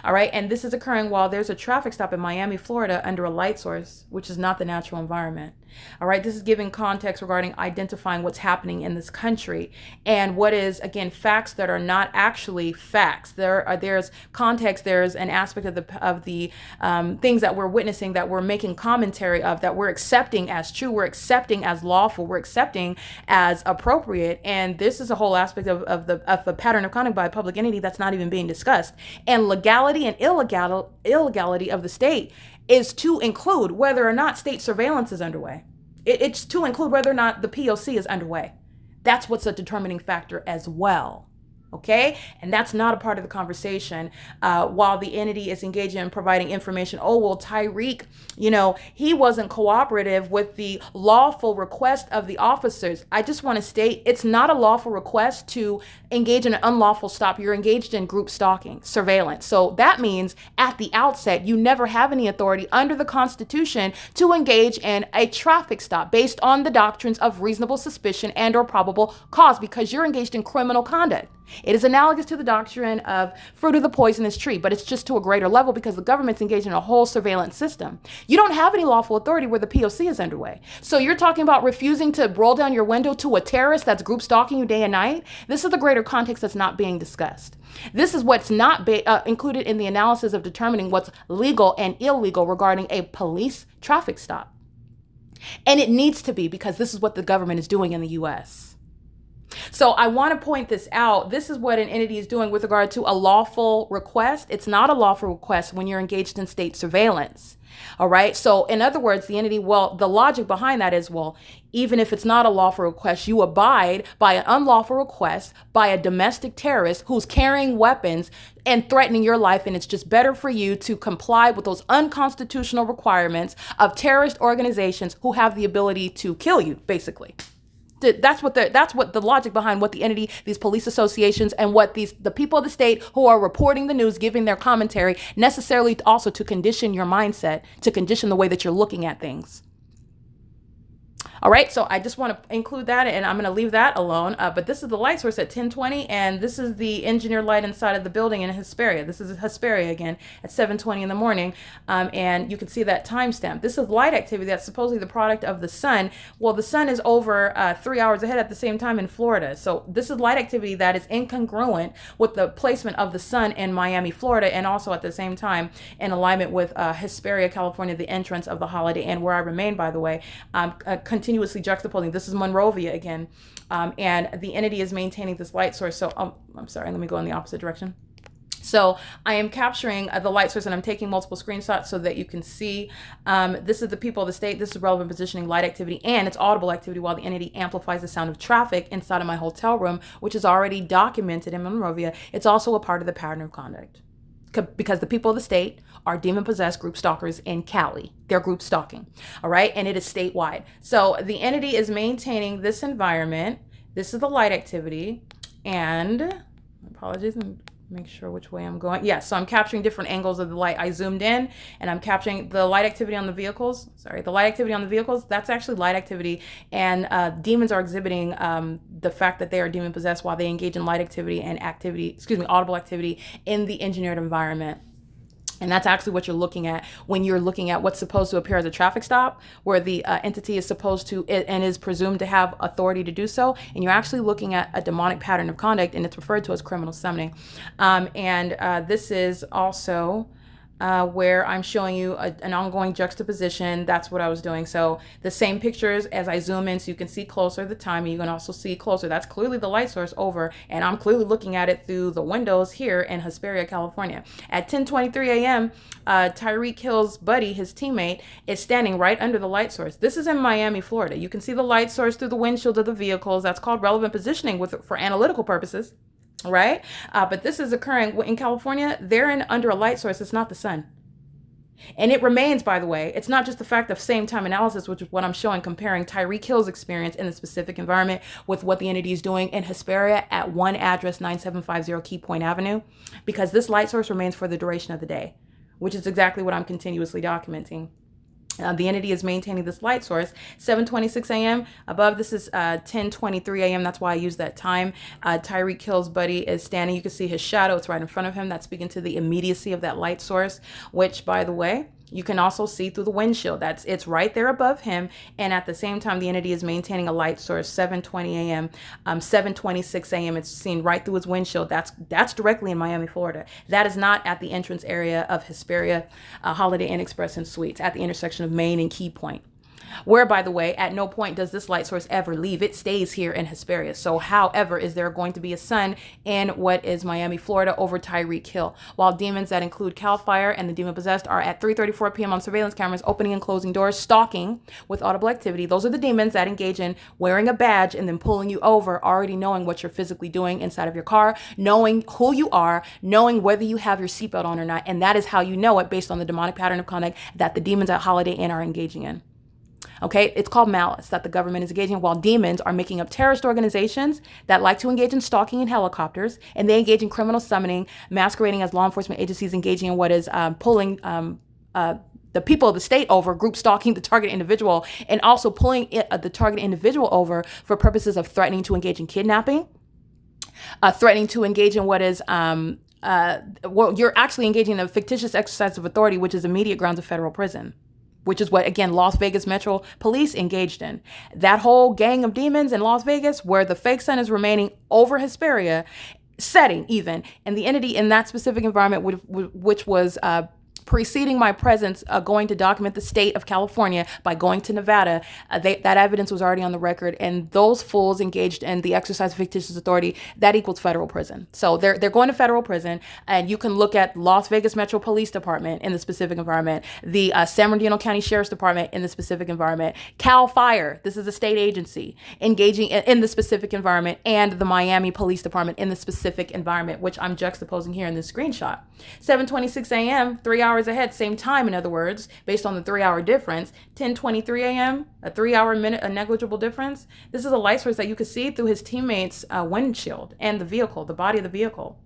All right. And this is occurring while there's a traffic stop in Miami, Florida under a light source, which is not the natural environment. All right. This is giving context regarding identifying what's happening in this country and what is, again, facts that are not actually facts. There's context. There's an aspect of the things that we're witnessing, that we're making commentary of, that we're accepting as true, we're accepting as lawful, we're accepting as appropriate. And this is a whole aspect of the pattern of conduct by a public entity that's not even being discussed. And legality and illegality of the state is to include whether or not state surveillance is underway. It's to include whether or not the P.O.C. is underway. That's what's a determining factor as well. Okay, and that's not a part of the conversation while the entity is engaging in providing information. Oh, well, TYREEK, he wasn't cooperative with the lawful request of the officers. I just want to state it's not a lawful request to engage in an unlawful stop. You're engaged in group stalking, surveillance. So that means at the outset, you never have any authority under the Constitution to engage in a traffic stop based on the doctrines of reasonable suspicion and or probable cause, because you're engaged in criminal conduct. It is analogous to the doctrine of fruit of the poisonous tree, but it's just to a greater level because the government's engaged in a whole surveillance system. You don't have any lawful authority where the P.O.C. is underway. So you're talking about refusing to roll down your window to a terrorist that's group stalking you day and night. This is the greater context that's not being discussed. This is what's not included in the analysis of determining what's legal and illegal regarding a police traffic stop. And it needs to be, because this is what the government is doing in the U.S. So I want to point this out. This is what an entity is doing with regard to a lawful request. It's not a lawful request when you're engaged in state surveillance. All right. So in other words, the entity, the logic behind that is, even if it's not a lawful request, you abide by an unlawful request by a domestic terrorist who's carrying weapons and threatening your life. And it's just better for you to comply with those unconstitutional requirements of terrorist organizations who have the ability to kill you, basically. That's what the logic behind what the entity, these police associations, and what the people of the state who are reporting the news, giving their commentary, necessarily also to condition your mindset, to condition the way that you're looking at things. All right, so I just want to include that, and I'm going to leave that alone. But this is the light source at 10:20, and this is the engineered light inside of the building in Hesperia. This is Hesperia again at 7:20 in the morning, and you can see that timestamp. This is light activity that's supposedly the product of the sun. Well, the sun is over 3 hours ahead at the same time in Florida. So this is light activity that is incongruent with the placement of the sun in Miami, Florida, and also at the same time in alignment with Hesperia, California, the entrance of the Holiday Inn, where I remain, by the way, continuously juxtaposing. This is Monrovia again, and the entity is maintaining this light source. So I'm sorry, let me go in the opposite direction. So I am capturing the light source, and I'm taking multiple screenshots so that you can see. This is the people of the state. This is relevant positioning, light activity, and it's audible activity while the entity amplifies the sound of traffic inside of my hotel room, which is already documented in Monrovia. It's also a part of the pattern of conduct, because the people of the state are demon-possessed group stalkers in Cali. They're group stalking, all right? And it is statewide. So the entity is maintaining this environment. This is the light activity. And, apologies, let me make sure which way I'm going. Yeah, so I'm capturing different angles of the light. I zoomed in, and I'm capturing the light activity on the vehicles. Sorry, the light activity on the vehicles, that's actually light activity. And demons are exhibiting the fact that they are demon-possessed while they engage in light activity and audible activity in the engineered environment. And that's actually what you're looking at when you're looking at what's supposed to appear as a traffic stop, where the entity is supposed to and is presumed to have authority to do so. And you're actually looking at a demonic pattern of conduct, and it's referred to as criminal summoning. This is also where I'm showing you an ongoing juxtaposition. That's what I was doing. So the same pictures as I zoom in so you can see closer the time, and you can also see closer. That's clearly the light source over, and I'm clearly looking at it through the windows here in Hesperia, California. At 10:23 a.m., TYREEK Hill's buddy, his teammate, is standing right under the light source. This is in Miami, Florida. You can see the light source through the windshield of the vehicles. That's called relevant positioning for analytical purposes. Right? But this is occurring in California. They're under a light source. It's not the sun. And it remains, by the way, it's not just the fact of same time analysis, which is what I'm showing, comparing TYREEK Hill's experience in the specific environment with what the entity is doing in Hesperia at one address, 9750 Key Point Avenue, because this light source remains for the duration of the day, which is exactly what I'm continuously documenting. The entity is maintaining this light source. 7:26 a.m. above, this is 10:23 a.m. That's why I use that time. TYREEK Hill's buddy is standing. You can see his shadow. It's right in front of him. That's speaking to the immediacy of that light source, which, by the way, you can also see through the windshield. It's right there above him. And at the same time, the entity is maintaining a light source. 7:20 a.m. 7:26 a.m. It's seen right through his windshield. That's directly in Miami, Florida. That is not at the entrance area of Hesperia Holiday Inn Express and Suites at the intersection of Main and Key Point, where, by the way, at no point does this light source ever leave. It stays here in Hesperia. So, however, is there going to be a sun in what is Miami, Florida over TYREEK Hill, while demons that include CAL FIRE and the demon possessed are at 3:34 p.m. on surveillance cameras, opening and closing doors, stalking with audible activity. Those are the demons that engage in wearing a badge and then pulling you over, already knowing what you're physically doing inside of your car, knowing who you are, knowing whether you have your seatbelt on or not. And that is how you know it, based on the demonic pattern of conduct that the demons at Holiday Inn are engaging in. Okay, it's called malice that the government is engaging, while demons are making up terrorist organizations that like to engage in stalking in helicopters, and they engage in criminal summoning, masquerading as law enforcement agencies engaging in what is pulling the people of the state over, group stalking the target individual, and also pulling the target individual over for purposes of threatening to engage in kidnapping, threatening to engage in what is you're actually engaging in a fictitious exercise of authority, which is immediate grounds of federal prison, which is what, again, Las Vegas Metro Police engaged in. That whole gang of demons in Las Vegas, where the fake sun is remaining over Hesperia, setting even, and the entity in that specific environment, which was preceding my presence, going to document the state of California by going to Nevada, that evidence was already on the record, and those fools engaged in the exercise of fictitious authority, that equals federal prison. So they're going to federal prison, and you can look at Las Vegas Metro Police Department in the specific environment, the San Bernardino County Sheriff's Department in the specific environment, CAL FIRE, this is a state agency, engaging in the specific environment, and the Miami Police Department in the specific environment, which I'm juxtaposing here in this screenshot. 7:26 a.m., 3 hours hours ahead, same time, in other words, based on the 3-hour difference, 10:23 a.m., a 3-hour minute, a negligible difference. This is a light source that you could see through his teammate's windshield and the vehicle, the body of the vehicle.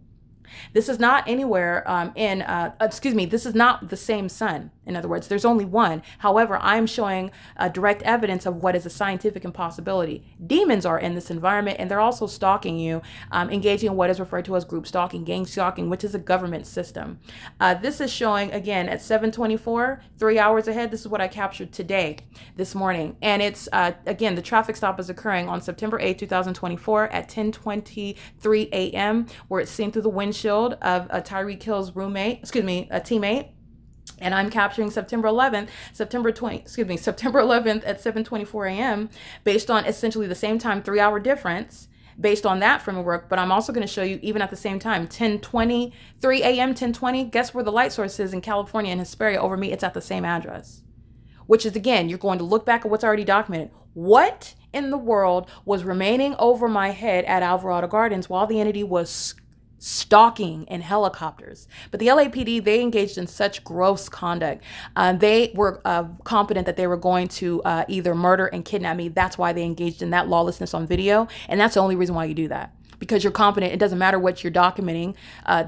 This is not anywhere this is not the same sun. In other words, there's only one. However, I'm showing direct evidence of what is a scientific impossibility. Demons are in this environment, and they're also stalking you, engaging in what is referred to as group stalking, gang stalking, which is a government system. This is showing, again, at 7:24, 3 hours ahead. This is what I captured today, this morning. And it's, again, the traffic stop is occurring on September 8, 2024 at 10:23 a.m., where it's seen through the windshield of TYREEK Hill's a teammate. And I'm capturing September 11th at 7:24 a.m. based on essentially the same time, 3-hour difference based on that framework. But I'm also going to show you even at the same time, 10:23 a.m., 10:20. Guess where the light source is in California and Hesperia over me? It's at the same address, which is, again, you're going to look back at what's already documented. What in the world was remaining over my head at Alvarado Gardens while the entity was stalking in helicopters? But the LAPD, they engaged in such gross conduct. They were confident that they were going to either murder and kidnap me. That's why they engaged in that lawlessness on video. And that's the only reason why you do that. Because you're confident. It doesn't matter what you're documenting.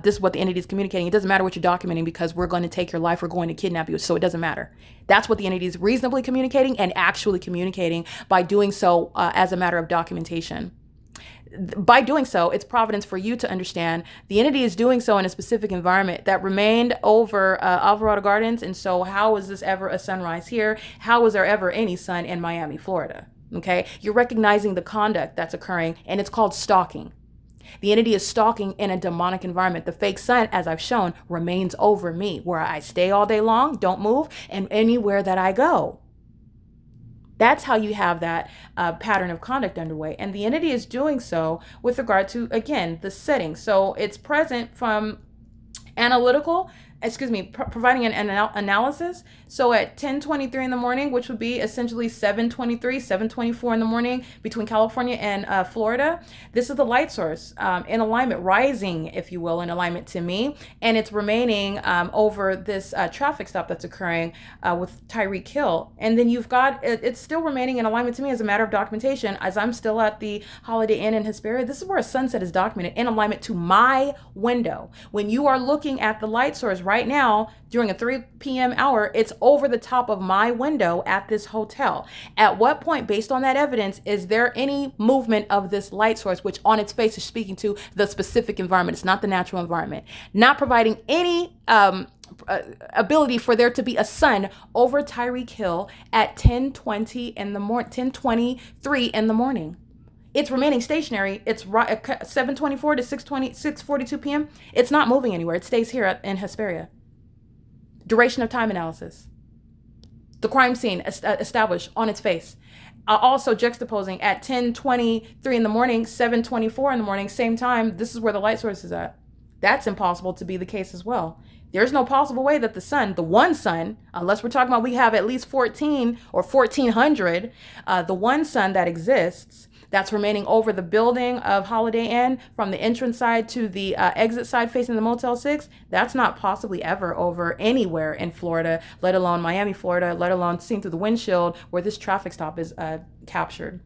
This is what the entity is communicating. It doesn't matter what you're documenting because we're going to take your life. We're going to kidnap you. So it doesn't matter. That's what the entity is reasonably communicating and actually communicating by doing so as a matter of documentation. By doing so, it's providence for you to understand the entity is doing so in a specific environment that remained over Alvarado Gardens. And so how was this ever a sunrise here? How was there ever any sun in Miami, Florida? Okay, you're recognizing the conduct that's occurring, and it's called stalking. The entity is stalking in a demonic environment. The fake sun, as I've shown, remains over me, where I stay all day long, don't move, and anywhere that I go. That's how you have that pattern of conduct underway. And the entity is doing so with regard to, again, the setting. So it's present from providing an analysis. So at 10:23 in the morning, which would be essentially 7:23, 7:24 in the morning between California and Florida, this is the light source in alignment, rising, if you will, in alignment to me. And it's remaining over this traffic stop that's occurring with TYREEK Hill. And then you've got, it's still remaining in alignment to me as a matter of documentation, as I'm still at the Holiday Inn in Hesperia. This is where a sunset is documented in alignment to my window. When you are looking at the light source right now during a 3 p.m. hour, it's over the top of my window at this hotel. At what point, based on that evidence, is there any movement of this light source, which on its face is speaking to the specific environment? It's not the natural environment, not providing any ability for there to be a sun over TYREEK Hill at 10:23 in the morning. It's remaining stationary. It's 7:24 to 6:42 p.m. It's not moving anywhere. It stays here in Hesperia. Duration of time analysis. The crime scene established on its face. Also juxtaposing at 10:23 in the morning, 7:24 in the morning, same time. This is where the light source is at. That's impossible to be the case as well. There's no possible way that the sun, the one sun, unless we're talking about we have at least 14 or 1400, the one sun that exists, that's remaining over the building of Holiday Inn from the entrance side to the exit side facing the Motel 6. That's not possibly ever over anywhere in Florida, let alone Miami, Florida, let alone seen through the windshield where this traffic stop is captured.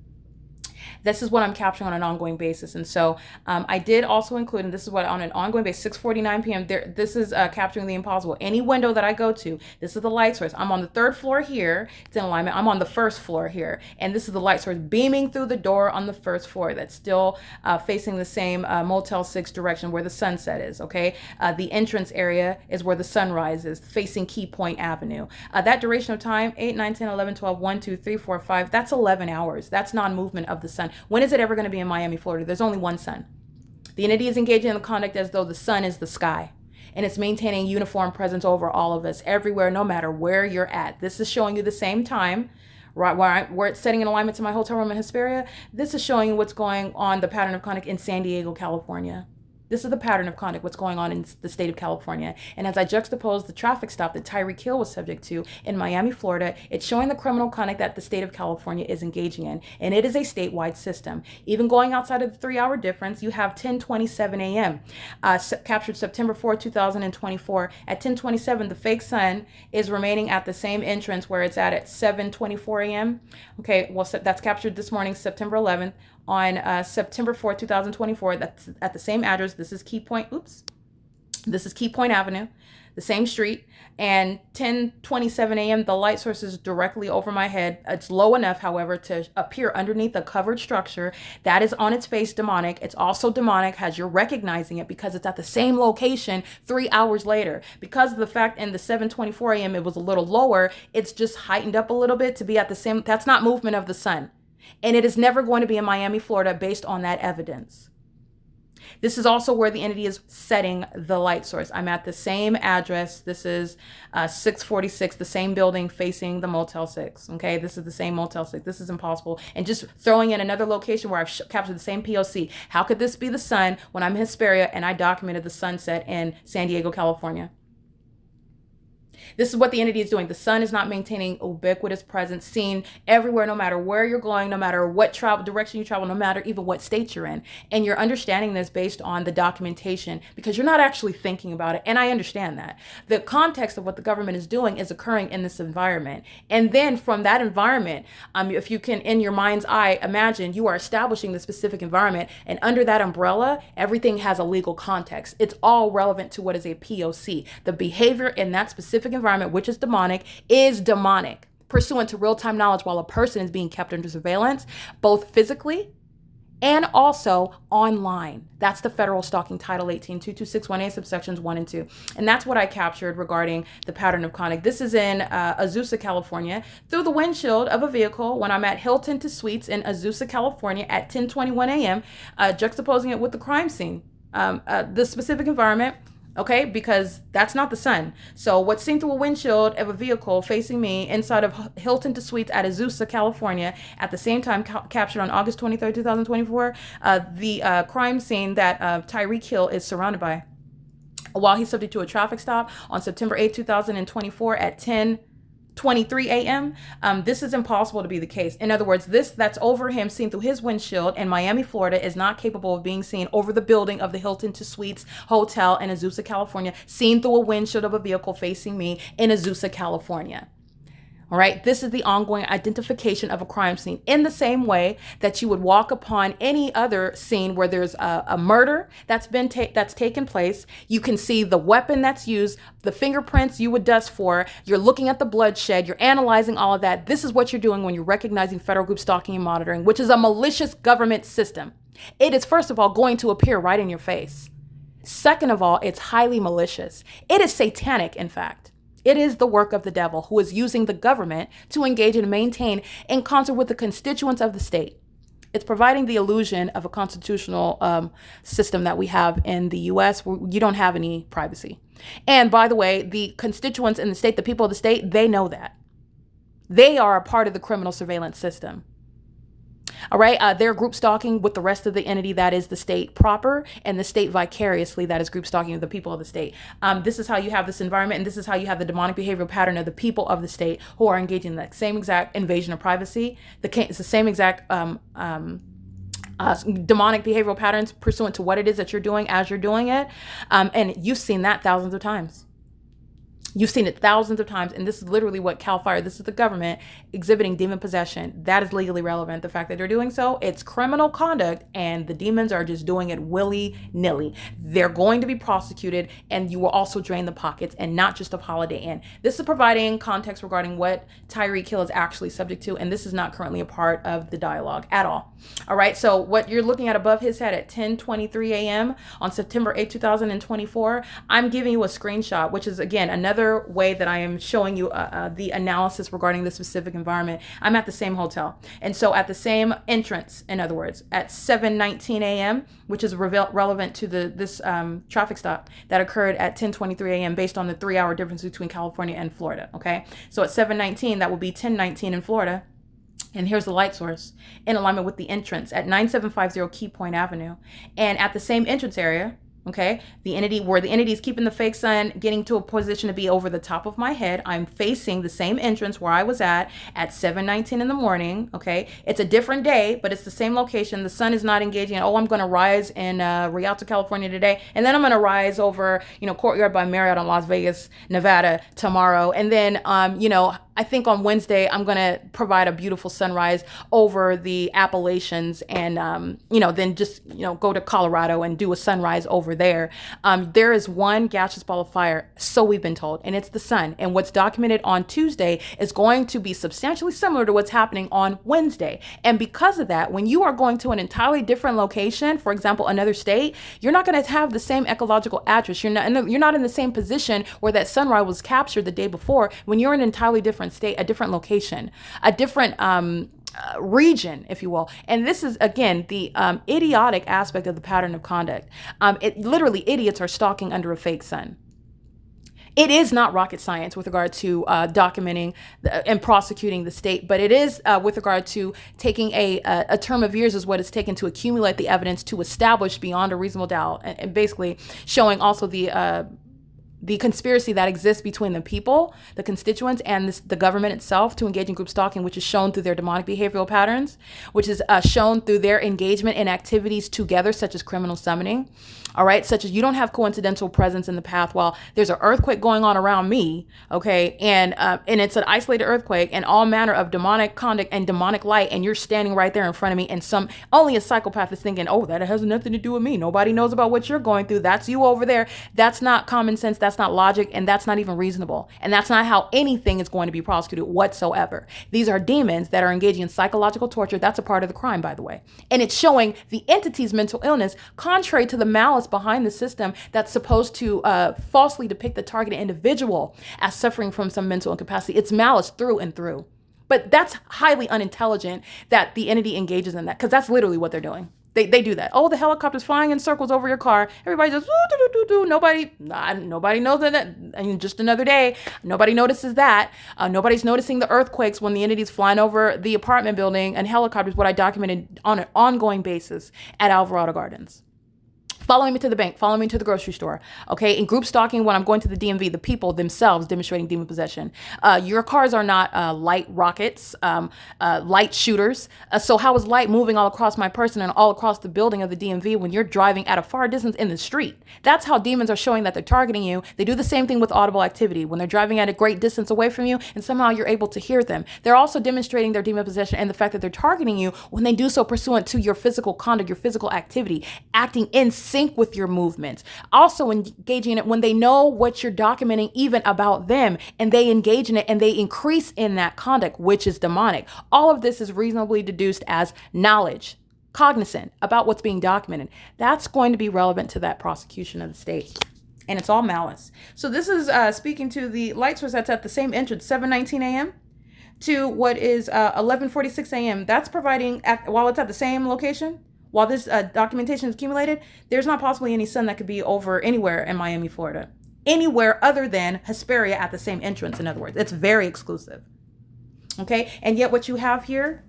This is what I'm capturing on an ongoing basis. And so I did also include, and this is what on an ongoing basis, 6:49 p.m. This is capturing the impossible. Any window that I go to, this is the light source. I'm on the 3rd floor here. It's in alignment. I'm on the 1st floor here. And this is the light source beaming through the door on the 1st floor. That's still facing the same Motel 6 direction where the sunset is, okay? The entrance area is where the sunrise is, facing Key Point Avenue. That duration of time, 8, 9, 10, 11, 12, 1, 2, 3, 4, 5, that's 11 hours. That's non-movement of the sun. When is it ever going to be in Miami, Florida? There's only one sun. The entity is engaging in the conduct as though the sun is the sky, and it's maintaining uniform presence over all of us, everywhere, no matter where you're at. This is showing you the same time, right where it's setting in alignment to my hotel room in Hesperia. This is showing you what's going on, the pattern of conduct in San Diego, California. This is the pattern of conduct, what's going on in the state of California. And as I juxtapose the traffic stop that Tyreek was subject to in Miami, Florida, it's showing the criminal conduct that the state of California is engaging in. And it is a statewide system. Even going outside of the 3-hour difference, you have 10:27 a.m. Captured September 4, 2024. At 10:27, the fake sun is remaining at the same entrance where it's at 7:24 a.m. Okay, well, that's captured this morning, September 11th. On September 4, 2024, that's at the same address. This is Key Point. This is Key Point Avenue, the same street. And 10:27 a.m., the light source is directly over my head. It's low enough, however, to appear underneath a covered structure that is on its face demonic. It's also demonic as you're recognizing it because it's at the same location 3 hours later. Because of the fact in the 7:24 a.m. it was a little lower, it's just heightened up a little bit to be at the same. That's not movement of the sun. And it is never going to be in Miami, Florida, based on that evidence. This is also where the entity is setting the light source. I'm at the same address. This is 646, the same building facing the Motel 6. Okay, this is the same Motel 6. This is impossible. And just throwing in another location where I've captured the same POC. How could this be the sun when I'm in Hesperia and I documented the sunset in San Diego, California? This is what the entity is doing. The sun is not maintaining ubiquitous presence, seen everywhere, no matter where you're going, no matter what direction you travel, no matter even what state you're in. And you're understanding this based on the documentation because you're not actually thinking about it. And I understand that. The context of what the government is doing is occurring in this environment. And then from that environment, if you can, in your mind's eye, imagine you are establishing the specific environment. And under that umbrella, everything has a legal context. It's all relevant to what is a POC. The behavior in that specific environment, which is demonic, pursuant to real-time knowledge while a person is being kept under surveillance, both physically and also online. That's the federal stalking Title 18, 22618 subsections 1 and 2. And that's what I captured regarding the pattern of conduct. This is in Azusa, California, through the windshield of a vehicle when I'm at Hilton to Suites in Azusa, California at 10:21 a.m., juxtaposing it with the crime scene. The specific environment, okay, because that's not the sun. So what's seen through a windshield of a vehicle facing me inside of Hilton to Suites at Azusa, California, at the same time captured on August 23rd, 2024, the crime scene that Tyreek Hill is surrounded by, while he's subject to a traffic stop on September 8th, 2024 at 10:23 a.m. This is impossible to be the case. In other words, this that's over him seen through his windshield in Miami, Florida is not capable of being seen over the building of the Hilton to Suites Hotel in Azusa, California, seen through a windshield of a vehicle facing me in Azusa, California. All right, this is the ongoing identification of a crime scene in the same way that you would walk upon any other scene where there's a murder that's taken place. You can see the weapon that's used, the fingerprints you would dust for. You're looking at the bloodshed. You're analyzing all of that. This is what you're doing when you're recognizing federal group stalking and monitoring, which is a malicious government system. It is, first of all, going to appear right in your face. Second of all, it's highly malicious. It is satanic, in fact. It is the work of the devil who is using the government to engage and maintain in concert with the constituents of the state. It's providing the illusion of a constitutional system that we have in the U.S. where you don't have any privacy. And by the way, the constituents in the state, the people of the state, they know that. They are a part of the criminal surveillance system. All right. They're group stalking with the rest of the entity that is the state proper, and the state vicariously that is group stalking of the people of the state. This is how you have this environment, and this is how you have the demonic behavioral pattern of the people of the state who are engaging in that same exact invasion of privacy. It's the same exact demonic behavioral patterns pursuant to what it is that you're doing as you're doing it. And you've seen that thousands of times. You've seen it thousands of times, and this is literally what CAL FIRE, this is the government exhibiting demon possession. That is legally relevant. The fact that they're doing so, it's criminal conduct, and the demons are just doing it willy-nilly. They're going to be prosecuted, and you will also drain the pockets, and not just of Holiday Inn. This is providing context regarding what Tyreek Hill is actually subject to, and this is not currently a part of the dialogue at all. All right, so what you're looking at above his head at 10:23 a.m. on September 8, 2024, I'm giving you a screenshot, which is, again, another way that I am showing you the analysis regarding the specific environment. I'm at the same hotel. And so at the same entrance, in other words, at 7:19 a.m., which is relevant to this traffic stop that occurred at 10:23 a.m. based on the 3-hour difference between California and Florida. Okay. So at 7:19, that will be 10:19 in Florida. And here's the light source in alignment with the entrance at 9750 Key Point Avenue. And at the same entrance area, Okay, the entity where the entity is keeping the fake sun, getting to a position to be over the top of my head. I'm facing the same entrance where I was at 7:19 in the morning. Okay, it's a different day, but it's the same location. The sun is not engaging. Oh, I'm going to rise in Rialto, California today, and then I'm going to rise over, Courtyard by Marriott in Las Vegas, Nevada tomorrow, and then I think on Wednesday, I'm going to provide a beautiful sunrise over the Appalachians and, then just, go to Colorado and do a sunrise over there. There is one gaseous ball of fire, so we've been told, and it's the sun. And what's documented on Tuesday is going to be substantially similar to what's happening on Wednesday. And because of that, when you are going to an entirely different location, for example, another state, you're not going to have the same ecological address. You're not in the same position where that sunrise was captured the day before. When you're in an entirely different state, a different location, a different region, if you will. And this is, again, the idiotic aspect of the pattern of conduct. Literally, idiots are stalking under a fake sun. It is not rocket science with regard to documenting and prosecuting the state, but it is with regard to taking a term of years is what it's taken to accumulate the evidence to establish beyond a reasonable doubt, and basically showing also the conspiracy that exists between the people, the constituents, and the government itself to engage in group stalking, which is shown through their demonic behavioral patterns, which is shown through their engagement in activities together, such as criminal summoning. All right, such as you don't have coincidental presence in the path while there's an earthquake going on around me, okay, and it's an isolated earthquake and all manner of demonic conduct and demonic light, and you're standing right there in front of me, and only a psychopath is thinking, oh, that has nothing to do with me. Nobody knows about what you're going through. That's you over there. That's not common sense. That's not logic, and that's not even reasonable. And that's not how anything is going to be prosecuted whatsoever. These are demons that are engaging in psychological torture. That's a part of the crime, by the way. And it's showing the entity's mental illness, contrary to the malice behind the system that's supposed to falsely depict the targeted individual as suffering from some mental incapacity. It's malice through and through. But that's highly unintelligent that the entity engages in that, because that's literally what they're doing. They do that. Oh, the helicopter's flying in circles over your car. Everybody just nobody knows that. I mean, just another day. Nobody notices that. Nobody's noticing the earthquakes when the entity's flying over the apartment building and helicopters. What I documented on an ongoing basis at Alvarado Gardens. Following me to the bank, following me to the grocery store, okay? In group stalking, when I'm going to the DMV, the people themselves demonstrating demon possession. Your cars are not light rockets, light shooters. So how is light moving all across my person and all across the building of the DMV when you're driving at a far distance in the street? That's how demons are showing that they're targeting you. They do the same thing with audible activity. When they're driving at a great distance away from you and somehow you're able to hear them. They're also demonstrating their demon possession and the fact that they're targeting you when they do so pursuant to your physical conduct, your physical activity, acting in sync with your movements, also engaging in it when they know what you're documenting even about them, and they engage in it and they increase in that conduct, which is demonic. All of this is reasonably deduced as knowledge, cognizant about what's being documented. That's going to be relevant to that prosecution of the state. And it's all malice. So this is speaking to the light source that's at the same entrance, 7:19 a.m. to what is 11:46 a.m. That's providing, while it's at the same location, while this documentation is accumulated, there's not possibly any sun that could be over anywhere in Miami, Florida. Anywhere other than Hesperia at the same entrance, in other words. It's very exclusive. Okay? And yet what you have here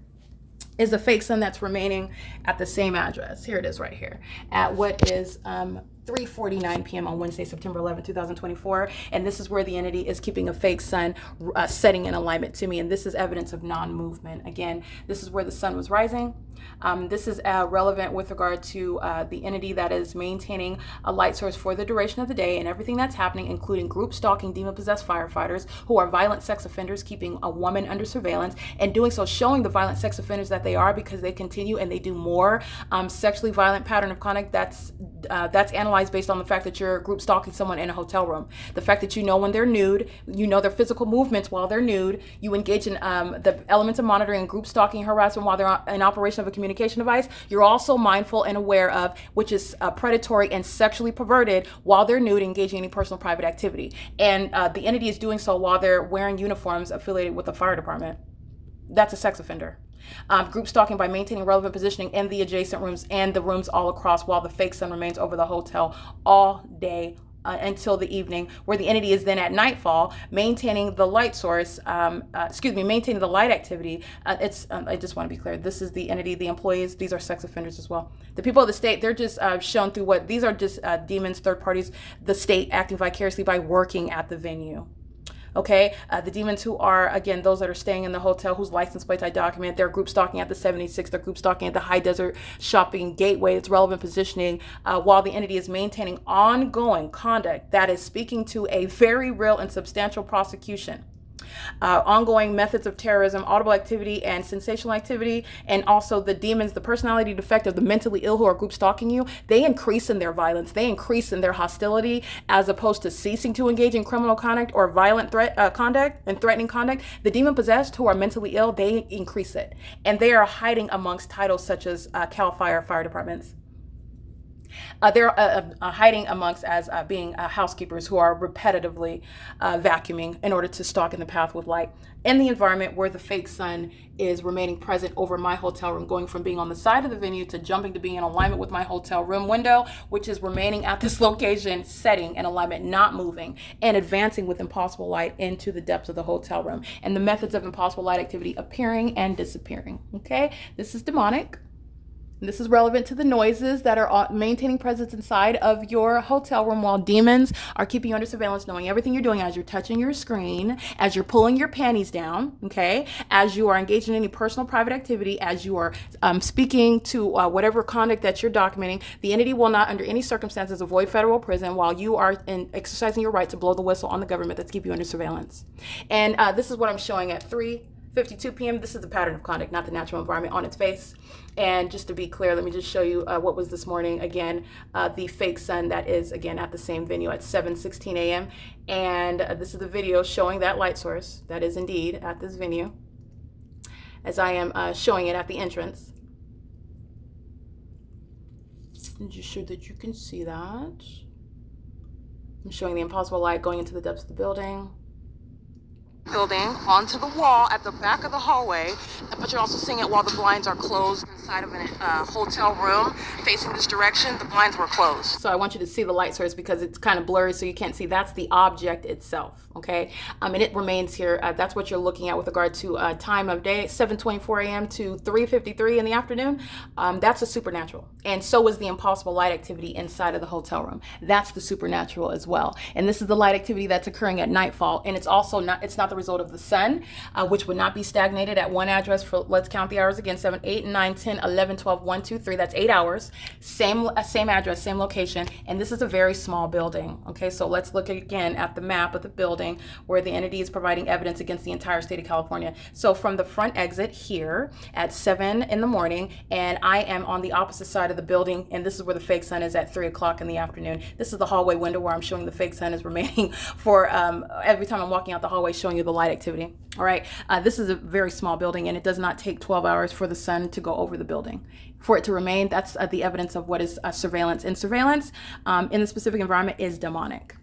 is a fake sun that's remaining at the same address. Here it is right here. At what is 3:49 p.m. on Wednesday, September 11, 2024. And this is where the entity is keeping a fake sun setting in alignment to me. And this is evidence of non-movement. Again, this is where the sun was rising. This is relevant with regard to the entity that is maintaining a light source for the duration of the day and everything that's happening, including group stalking demon-possessed firefighters who are violent sex offenders, keeping a woman under surveillance, and doing so showing the violent sex offenders that they are, because they continue and they do more sexually violent pattern of conduct that's analyzed based on the fact that you're group stalking someone in a hotel room. The fact that you know when they're nude, you know their physical movements while they're nude, you engage in the elements of monitoring and group stalking harassment while they're in operation of a communication device. You're also mindful and aware of, which is predatory and sexually perverted while they're nude, engaging in any personal private activity. And the entity is doing so while they're wearing uniforms affiliated with the fire department. That's a sex offender. Group stalking by maintaining relevant positioning in the adjacent rooms and the rooms all across while the fake sun remains over the hotel all day until the evening, where the entity is then at nightfall maintaining the light source, maintaining the light activity. I just want to be clear, this is the entity, the employees, these are sex offenders as well. The people of the state, they're just shown through what, these are just demons, third parties, the state acting vicariously by working at the venue. Okay, the demons who are, again, those that are staying in the hotel, whose license plates I document, they're group stalking at the 76, they're group stalking at the High Desert Shopping Gateway. It's relevant positioning while the entity is maintaining ongoing conduct that is speaking to a very real and substantial prosecution. Ongoing methods of terrorism, audible activity, and sensational activity, and also the demons, the personality defect of the mentally ill who are group stalking you, they increase in their violence, they increase in their hostility, as opposed to ceasing to engage in criminal conduct or violent conduct and threatening conduct. The demon possessed who are mentally ill, they increase it, and they are hiding amongst titles such as Cal Fire departments. They're hiding amongst as being housekeepers who are repetitively vacuuming in order to stalk in the path with light in the environment where the fake sun is remaining present over my hotel room, going from being on the side of the venue to jumping to being in alignment with my hotel room window, which is remaining at this location, setting in alignment, not moving, and advancing with impossible light into the depths of the hotel room. And the methods of impossible light activity appearing and disappearing. Okay, this is demonic. This is relevant to the noises that are maintaining presence inside of your hotel room while demons are keeping you under surveillance, knowing everything you're doing as you're touching your screen, as you're pulling your panties down, okay? As you are engaged in any personal private activity, as you are speaking to whatever conduct that you're documenting. The entity will not under any circumstances avoid federal prison while you are exercising your right to blow the whistle on the government that's keeping you under surveillance. And this is what I'm showing at 3:52 p.m. This is the pattern of conduct, not the natural environment on its face. And just to be clear, let me just show you what was this morning. Again, the fake sun that is, again, at the same venue at 7:16 a.m. And this is the video showing that light source that is indeed at this venue, as I am showing it at the entrance. I'm just sure that you can see that. I'm showing the impossible light going into the depths of the building onto the wall at the back of the hallway, but you're also seeing it while the blinds are closed inside of a hotel room facing this direction. The blinds were closed, so I want you to see the light source because it's kind of blurry, so you can't see. That's the object itself, okay? And it remains here. That's what you're looking at with regard to time of day, 7:24 a.m. to 3:53 in the afternoon. That's a supernatural, and so is the impossible light activity inside of the hotel room. That's the supernatural as well. And this is the light activity that's occurring at nightfall, and it's also not the result of the sun, which would not be stagnated at one address for, let's count the hours again, 7, 8, 9, 10, 11, 12, 1, 2, 3, that's 8 hours, same address, same location, and this is a very small building, okay? So let's look again at the map of the building where the entity is providing evidence against the entire state of California. So from the front exit here at 7 in the morning, and I am on the opposite side of the building, and this is where the fake sun is at 3 o'clock in the afternoon. This is the hallway window where I'm showing the fake sun is remaining for every time I'm walking out the hallway, showing you the light activity. All right, this is a very small building, and it does not take 12 hours for the sun to go over the building for it to remain. That's the evidence of what is surveillance. And surveillance in the specific environment is demonic.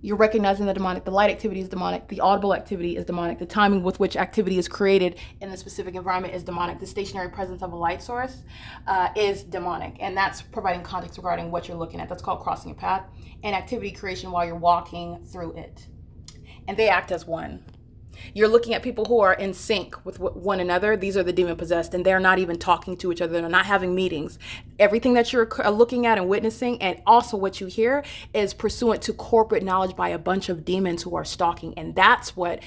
You're recognizing the demonic. The light activity is demonic. The audible activity is demonic. The timing with which activity is created in the specific environment is demonic. The stationary presence of a light source is demonic, and that's providing context regarding what you're looking at. That's called crossing a path, and activity creation while you're walking through it. And they act as one. You're looking at people who are in sync with one another. These are the demon possessed, and they're not even talking to each other. They're not having meetings. Everything that you're looking at and witnessing, and also what you hear, is pursuant to corporate knowledge by a bunch of demons who are stalking. And that's what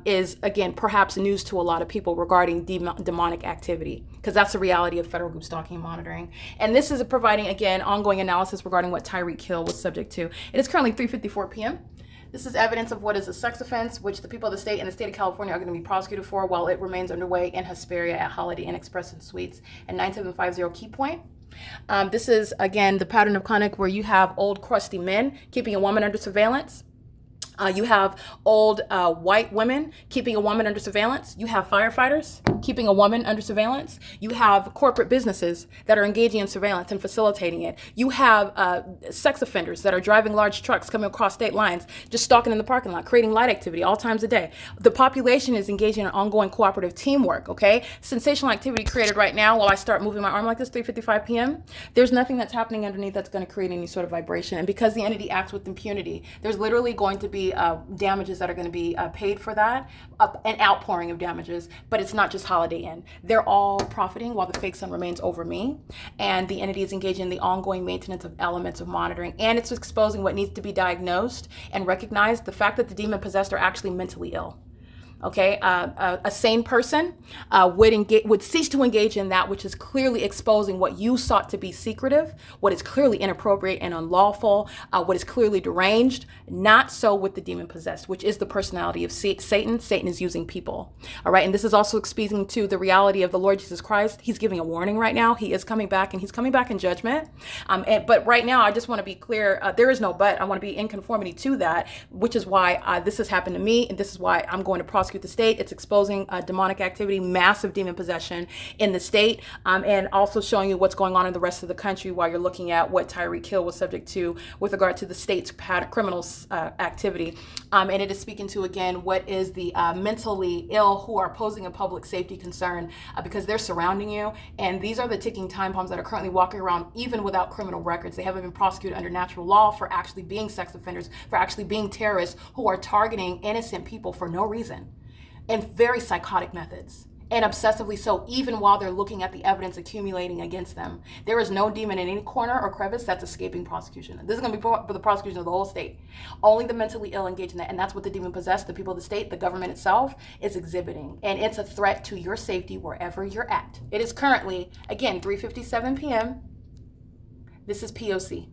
is, again, perhaps news to a lot of people regarding demonic activity, because that's the reality of federal group stalking and monitoring. And this is providing, again, ongoing analysis regarding what TYREEK Hill was subject to. It is currently 3:54 p.m. This is evidence of what is a sex offense, which the people of the state and the state of California are going to be prosecuted for while it remains underway in Hesperia at Holiday Inn Express and Suites at 9750 Key Point. This is, again, the pattern of conduct where you have old, crusty men keeping a woman under surveillance. You have old white women keeping a woman under surveillance. You have firefighters keeping a woman under surveillance. You have corporate businesses that are engaging in surveillance and facilitating it. You have sex offenders that are driving large trucks coming across state lines, just stalking in the parking lot, creating light activity all times a day. The population is engaging in ongoing cooperative teamwork, okay? Sensational activity created right now while I start moving my arm like this, 3:55 p.m. There's nothing that's happening underneath that's going to create any sort of vibration. And because the entity acts with impunity, there's literally going to be damages that are going to be paid for that, an outpouring of damages, but it's not just Holiday Inn. They're all profiting while the fake sun remains over me, and the entity is engaging in the ongoing maintenance of elements of monitoring, and it's exposing what needs to be diagnosed and recognized, the fact that the demon possessed are actually mentally ill. Okay, a sane person would cease to engage in that which is clearly exposing what you sought to be secretive, what is clearly inappropriate and unlawful, what is clearly deranged. Not so with the demon possessed, which is the personality of Satan. Satan is using people. All right, and this is also speaking to the reality of the Lord Jesus Christ. He's giving a warning right now. He is coming back, and he's coming back in judgment. But right now, I just want to be clear. There is no but. I want to be in conformity to that, which is why this has happened to me, and this is why I'm going to prosecute the state. It's exposing demonic activity, massive demon possession in the state, and also showing you what's going on in the rest of the country while you're looking at what TYREEK Hill was subject to with regard to the state's criminal activity. And it is speaking to, again, what is the mentally ill who are posing a public safety concern because they're surrounding you. And these are the ticking time bombs that are currently walking around even without criminal records. They haven't been prosecuted under natural law for actually being sex offenders, for actually being terrorists who are targeting innocent people for no reason, and very psychotic methods, and obsessively so, even while they're looking at the evidence accumulating against them. There is no demon in any corner or crevice that's escaping prosecution. This is going to be for the prosecution of the whole state. Only the mentally ill engage in that, and that's what the demon possessed, the people of the state, the government itself, is exhibiting. And it's a threat to your safety wherever you're at. It is currently, again, 3:57 p.m. This is P.O.C.